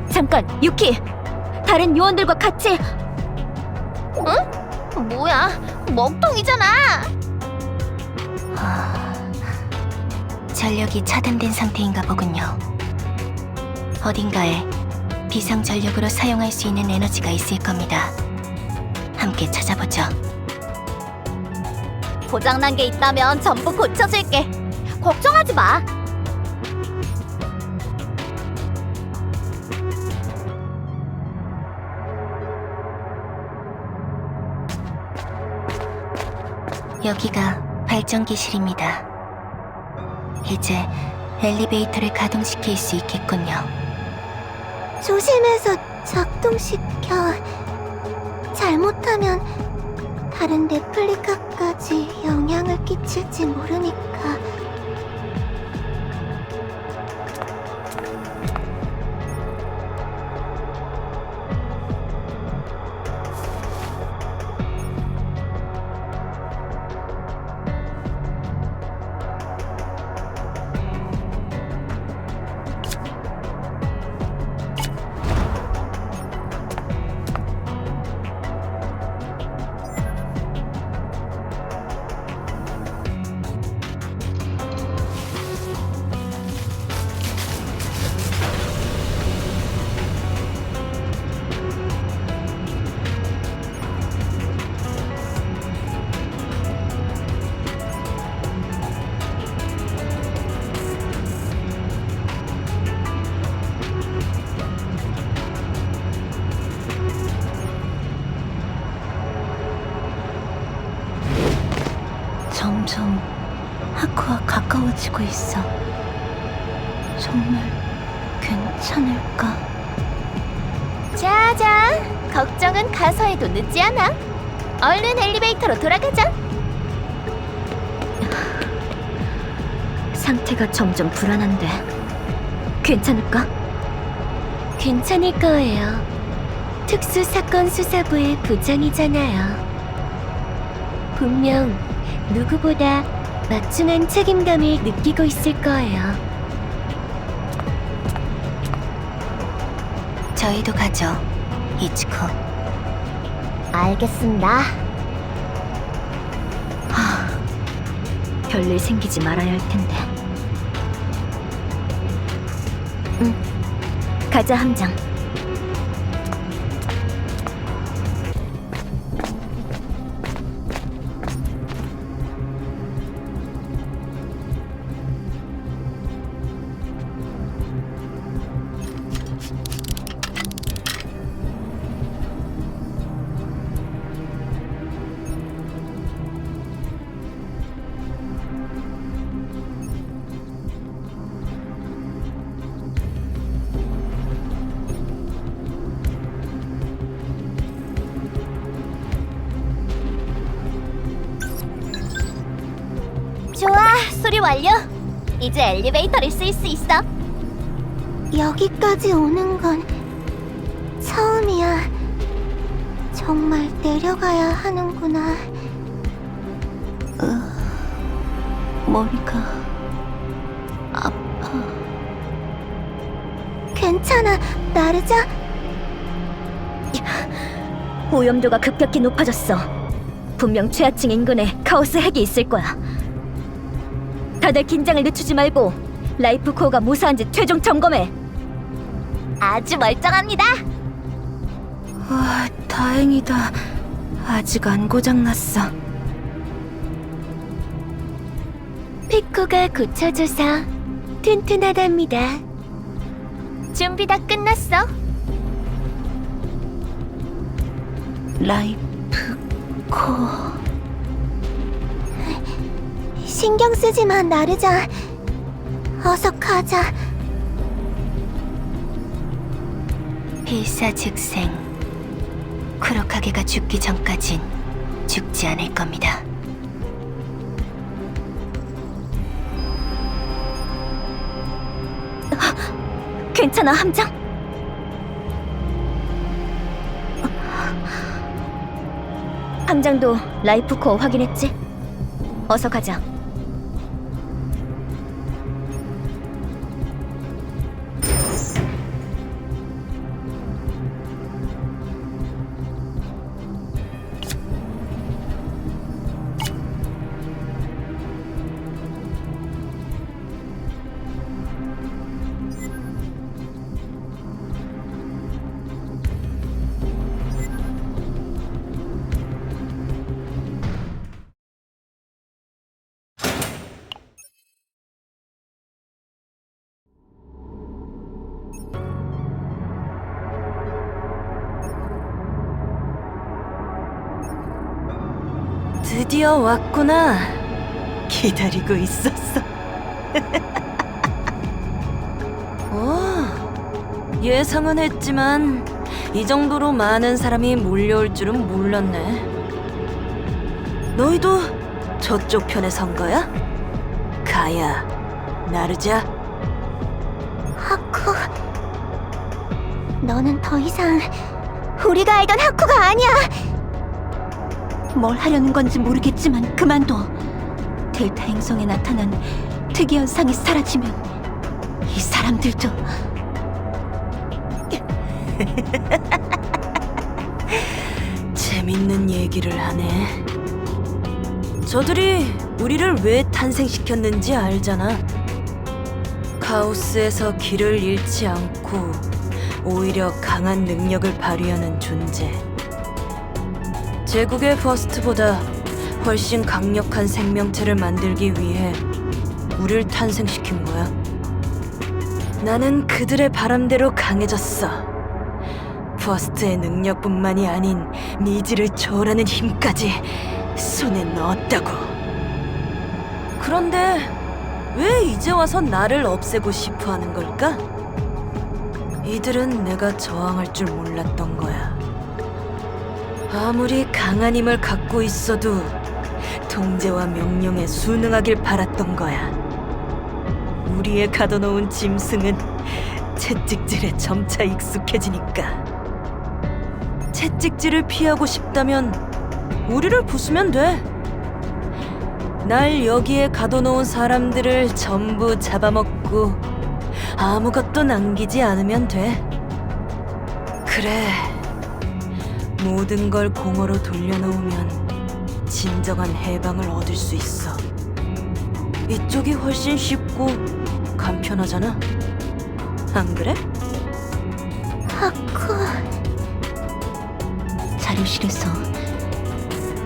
잠깐, 유키! 다른 요원들과 같이... 뭐야? 먹통이잖아. 전력이 차단된 상태인가 보군요. 어딘가에 비상 전력으로 사용할 수 있는 에너지가 있을 겁니다. 함께 찾아보죠. 고장난 게 있다면 전부 고쳐줄게. 걱정하지 마. 여기가 발전기실입니다. 이제 엘리베이터를 가동시킬 수 있겠군요. 조심해서 작동시켜. 잘못하면 다른 레플리카까지 영향을 끼칠지 모르니까. 점점 하쿠와 가까워지고 있어. 정말 괜찮을까? 짜잔. 걱정은 가서 해도 늦지 않아. 얼른 엘리베이터로 돌아가자. 상태가 점점 불안한데 괜찮을까? 괜찮을 거예요. 특수사건 수사부의 부장이잖아요. 분명 누구보다 막중한 책임감을 느끼고 있을 거예요. 저희도 가죠, 이츠코. 알겠습니다. 별일 생기지 말아야 할 텐데. 가자, 함장. 좋아, 수리 완료. 이제 엘리베이터를 쓸 수 있어. 여기까지 오는 건 처음이야. 정말 내려가야 하는구나. 머리가 아파. 괜찮아, 나르자. 오염도가 급격히 높아졌어. 분명 최하층 인근에 카오스 핵이 있을 거야. 다들 긴장을 늦추지 말고 라이프 코어가 무사한지 최종 점검해. 아주 멀쩡합니다. 와, 다행이다. 아직 안 고장났어. 피코가 고쳐줘서 튼튼하답니다. 준비 다 끝났어. 라이프코. 신경 쓰지 마, 나르자. 어서 가자. 필사즉생. 쿠로카게가 죽기 전까진 죽지 않을 겁니다. 괜찮아, 함장? 함장도 라이프 코어 확인했지? 어서 가자. 드디어 왔구나. 기다리고 있었어. 예상은 했지만 이 정도로 많은 사람이 몰려올 줄은 몰랐네. 너희도 저쪽 편에 선 거야? 가야, 나르자. 하쿠. 너는 더 이상 우리가 알던 하쿠가 아니야. 뭘 하려는 건지 모르겠지만 그만둬. 델타 행성에 나타난 특이현상이 사라지면 이 사람들도 재밌는 얘기를 하네. 저들이 우리를 왜 탄생시켰는지 알잖아. 카오스에서 길을 잃지 않고 오히려 강한 능력을 발휘하는 존재. 제국의 퍼스트보다 훨씬 강력한 생명체를 만들기 위해 우릴 탄생시킨 거야. 나는 그들의 바람대로 강해졌어. 퍼스트의 능력뿐만이 아닌 미지를 초월하는 힘까지 손에 넣었다고. 그런데 왜 이제 와서 나를 없애고 싶어 하는 걸까? 이들은 내가 저항할 줄 몰랐던 거야. 아무리 강한 힘을 갖고 있어도 통제와 명령에 순응하길 바랐던 거야. 우리의 가둬놓은 짐승은 채찍질에 점차 익숙해지니까. 채찍질을 피하고 싶다면 우리를 부수면 돼. 날 여기에 가둬놓은 사람들을 전부 잡아먹고 아무것도 남기지 않으면 돼. 그래, 모든 걸 공허로 돌려놓으면 진정한 해방을 얻을 수 있어. 이쪽이 훨씬 쉽고 간편하잖아. 안 그래? 하쿠. 자료실에서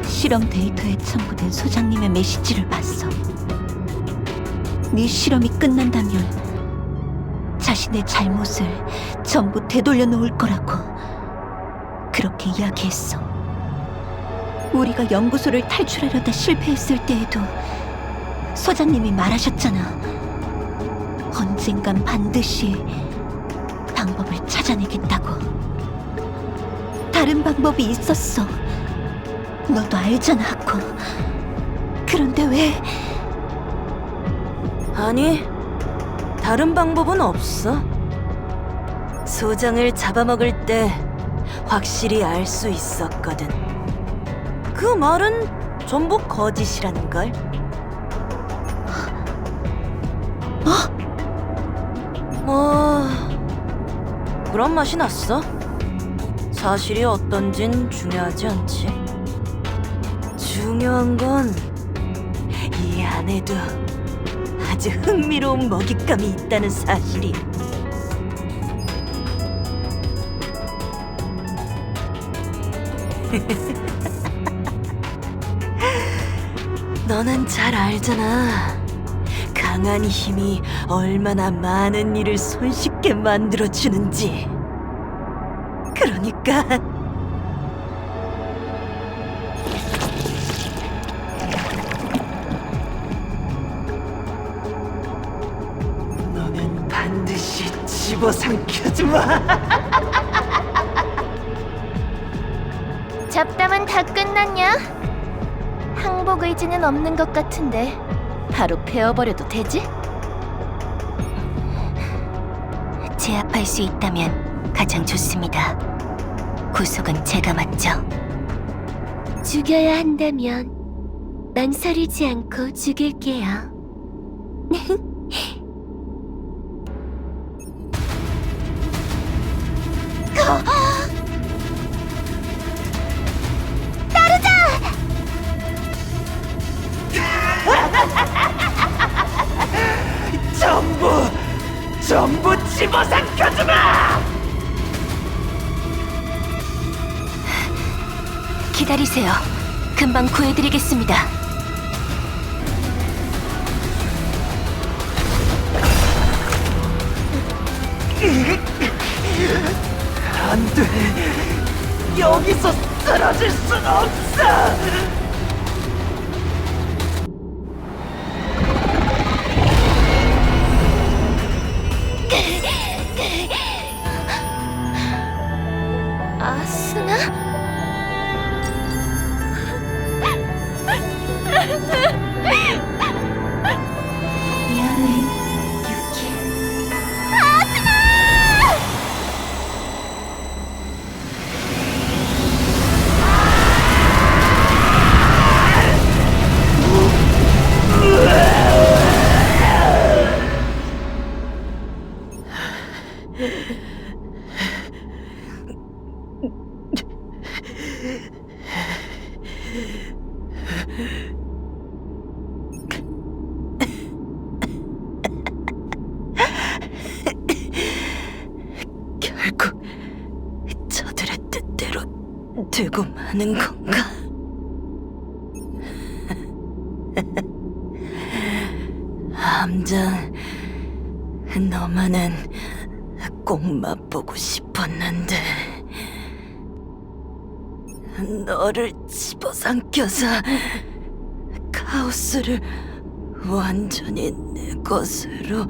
실험 데이터에 첨부된 소장님의 메시지를 봤어. 네 실험이 끝난다면 자신의 잘못을 전부 되돌려 놓을 거라고 그렇게 이야기했어. 우리가 연구소를 탈출하려다 실패했을 때에도 소장님이 말하셨잖아. 언젠간 반드시 방법을 찾아내겠다고. 다른 방법이 있었어. 너도 알잖아, 하코. 그런데 왜? 아니, 다른 방법은 없어. 소장을 잡아먹을 때 확실히 알 수 있었거든. 그 말은 전부 거짓이라는 걸. 뭐 그런 맛이 났어. 사실이 어떤진 중요하지 않지. 중요한 건 이 안에도 아주 흥미로운 먹잇감이 있다는 사실이. 너는 잘 알잖아. 강한 힘이 얼마나 많은 일을 손쉽게 만들어주는지. 그러니까 너는 반드시 집어삼켜주마. 잡담은 다 끝났냐? 항복 의지는 없는 것 같은데 바로 베어버려도 되지? 제압할 수 있다면 가장 좋습니다. 구속은 제가 맡죠. 죽여야 한다면 망설이지 않고 죽일게요. 전부 집어삼켜주마! 기다리세요. 금방 구해드리겠습니다. 안 돼. 여기서 쓰러질 순 없어. 아스나? 미안해, 유키. 결국 저들의 뜻대로 되고 마는 건가? 함장, 너만은 꼭 맛보고 싶었는데 너를 집어삼켜서 카오스를 완전히 내 것으로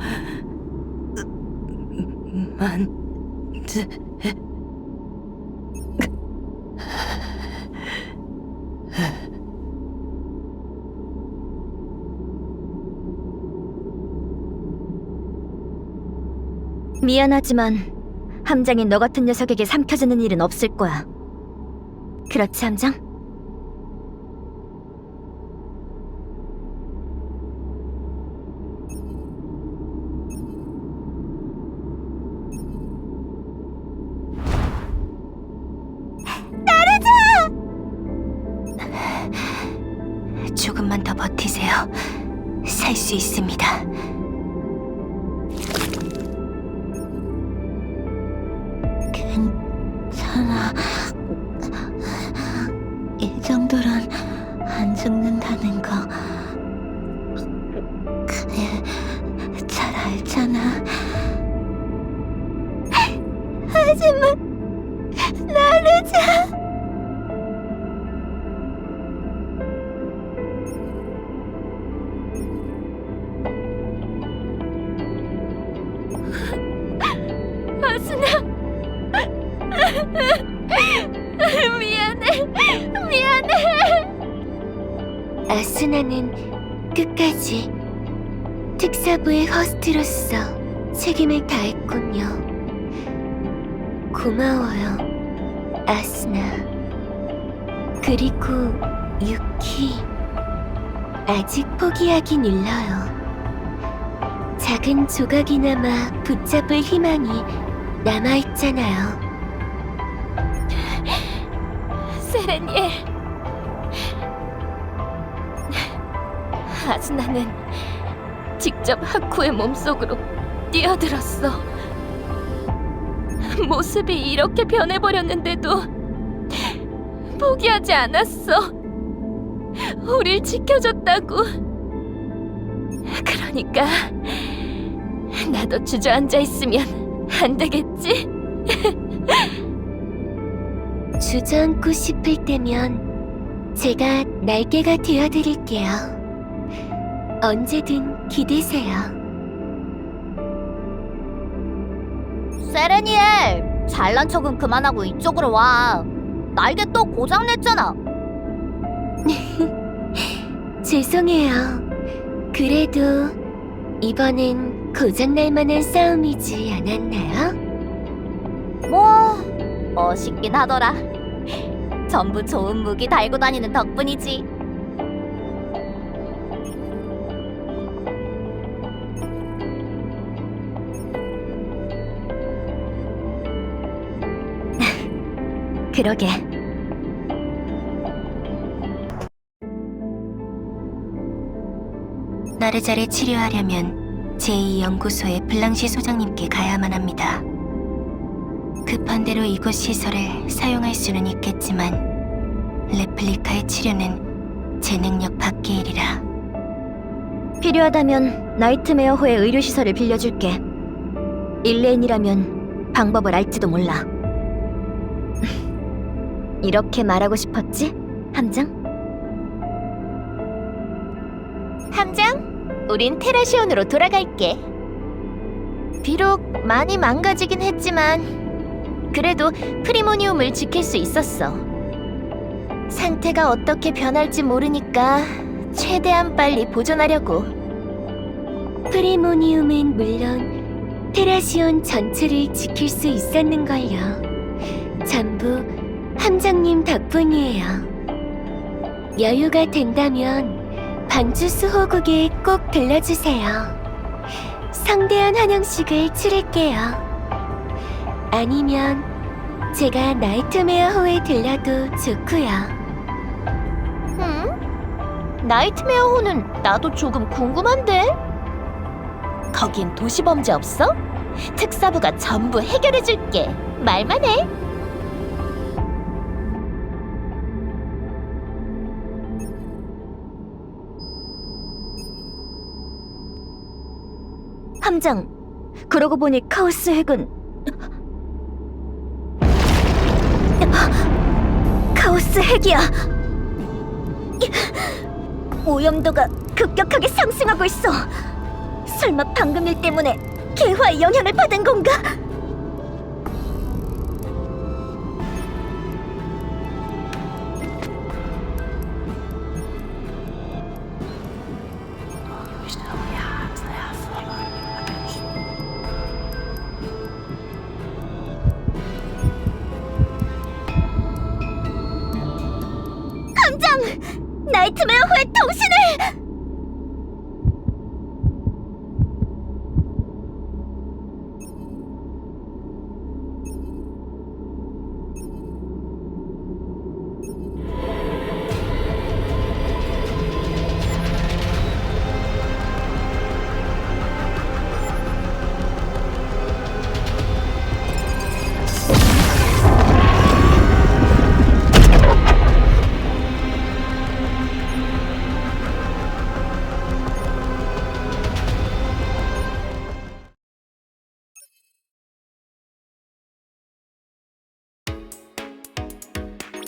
미안하지만 함장이 너 같은 녀석에게 삼켜지는 일은 없을 거야. 그렇지, 함장? 조금만 더 버티세요. 살 수 있습니다. 괜찮아. 이 정도론 안 죽는다는 거 그래 잘 알잖아. 하지만 나르자. 아스나. 미안해. 아스나는 끝까지 특사부의 허스트로서 책임을 다했군요. 고마워요, 아스나. 그리고 유키, 아직 포기하긴 일러요. 작은 조각이나마 붙잡을 희망이 남아있잖아요. 세레니엘. 아스나는 직접 하쿠의 몸속으로 뛰어들었어. 모습이 이렇게 변해버렸는데도 포기하지 않았어. 우릴 지켜줬다고. 그러니까 나도 주저앉아 있으면 안 되겠지? 주저앉고 싶을 때면 제가 날개가 되어드릴게요. 언제든 기대세요. 세레니엘, 잘난 척은 그만하고 이쪽으로 와. 날개 또 고장냈잖아. 죄송해요. 그래도 이번엔 고장날 만한 싸움이지 않았나요? 뭐 멋있긴 하더라. 전부 좋은 무기 달고 다니는 덕분이지. 그러게. 나르자를 치료하려면 제2연구소의 블랑시 소장님께 가야만 합니다. 급한 대로 이곳 시설을 사용할 수는 있겠지만 레플리카의 치료는 제 능력 밖의 일이라. 필요하다면 나이트메어호의 의료시설을 빌려줄게. 일레인이라면 방법을 알지도 몰라. 이렇게 말하고 싶었지, 함장? 함장, 우린 테라시온으로 돌아갈게. 비록 많이 망가지긴 했지만 그래도 프리모니움을 지킬 수 있었어. 상태가 어떻게 변할지 모르니까 최대한 빨리 보존하려고. 프리모니움은 물론 테라시온 전체를 지킬 수 있었는걸요. 전부 함장님 덕분이에요. 여유가 된다면 반주스 호국에 꼭 들러주세요. 성대한 환영식을 치를게요. 아니면 제가 나이트메어호에 들려도 좋고요. 나이트메어호는 나도 조금 궁금한데? 거긴 도시범죄 없어? 특사부가 전부 해결해줄게. 말만 해. 함장, 그러고 보니 카오스 핵은 카오스 핵이야. 오염도가 급격하게 상승하고 있어. 설마 방금 일 때문에 개화의 영향을 받은 건가? 나이트메어호의 통신을!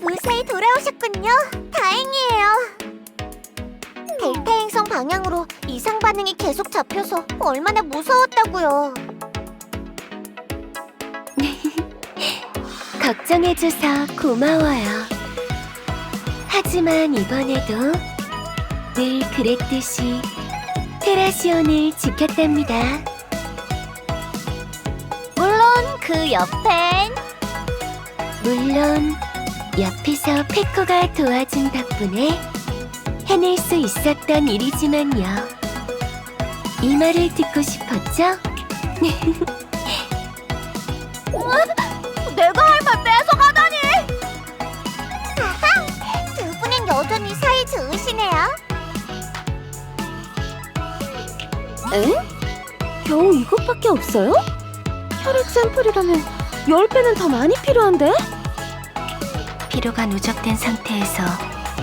무사히 돌아오셨군요. 다행이에요. 델타 행성 방향으로 이상 반응이 계속 잡혀서 얼마나 무서웠다고요. 걱정해줘서 고마워요. 하지만 이번에도 늘 그랬듯이 테라시온을 지켰답니다. 물론 그 옆엔 물론 옆에서 페코가 도와준 덕분에 해낼 수 있었던 일이지만요. 이 말을 듣고 싶었죠? 내가 할 말 뺏어가다니! 아하! 두 분은 여전히 사이 좋으시네요. 에? 겨우 이것밖에 없어요? 혈액 샘플이라면 10배는 더 많이 필요한데? 피로가 누적된 상태에서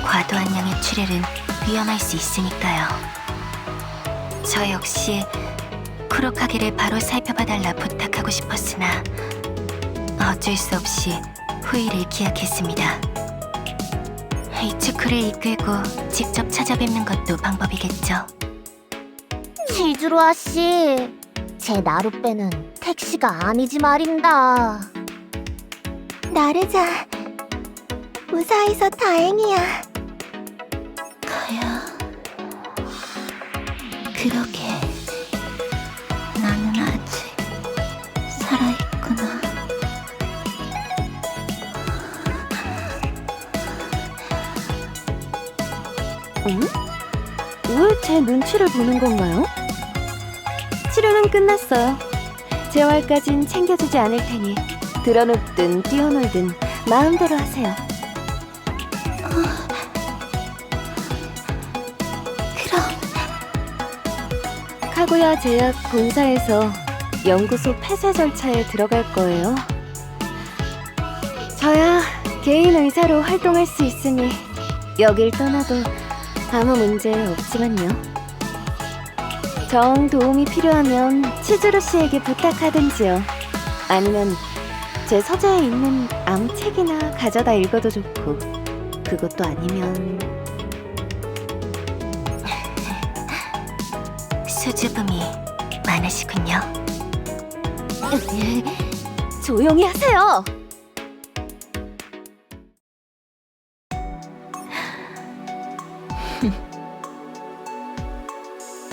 과도한 양의 출혈은 위험할 수 있으니까요. 저 역시 크로카게를 바로 살펴봐달라 부탁하고 싶었으나 어쩔 수 없이 후일을 기약했습니다. 이츠크를 이끌고 직접 찾아뵙는 것도 방법이겠죠. 치즈로아 씨, 제 나룻배는 택시가 아니지 말입니다. 나르자, 무사해서 다행이야. 가야. 그러게. 나는 아직 살아있구나. 응? 왜 제 눈치를 보는 건가요? 치료는 끝났어요. 재활까진 챙겨주지 않을 테니 드러눕든 뛰어놀든 마음대로 하세요. 그럼 카구야 제약 본사에서 연구소 폐쇄 절차에 들어갈 거예요. 저야 개인 의사로 활동할 수 있으니 여길 떠나도 아무 문제 없지만요. 정 도움이 필요하면 치즈루 씨에게 부탁하든지요. 아니면 제 서재에 있는 암책이나 가져다 읽어도 좋고, 그것도 아니면 수줍음이 많으시군요. 조용히 하세요.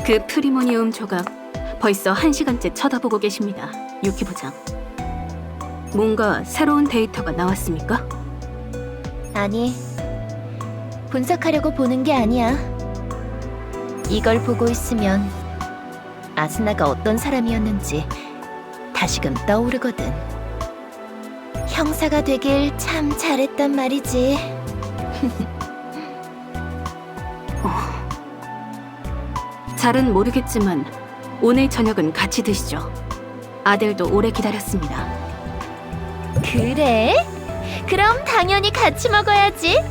그 프리모니움 조각 벌써 1시간째 쳐다보고 계십니다, 유키 부장. 뭔가 새로운 데이터가 나왔습니까? 아니, 분석하려고 보는 게 아니야. 이걸 보고 있으면 아스나가 어떤 사람이었는지 다시금 떠오르거든. 형사가 되길 참 잘했단 말이지. 잘은 모르겠지만 오늘 저녁은 같이 드시죠. 아델도 오래 기다렸습니다. 그래? 그럼 당연히 같이 먹어야지.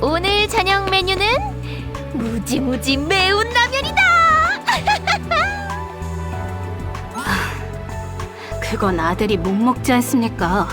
오늘 저녁 메뉴는 무지무지 매운 라면이다! 그건 아델이 못 먹지 않습니까?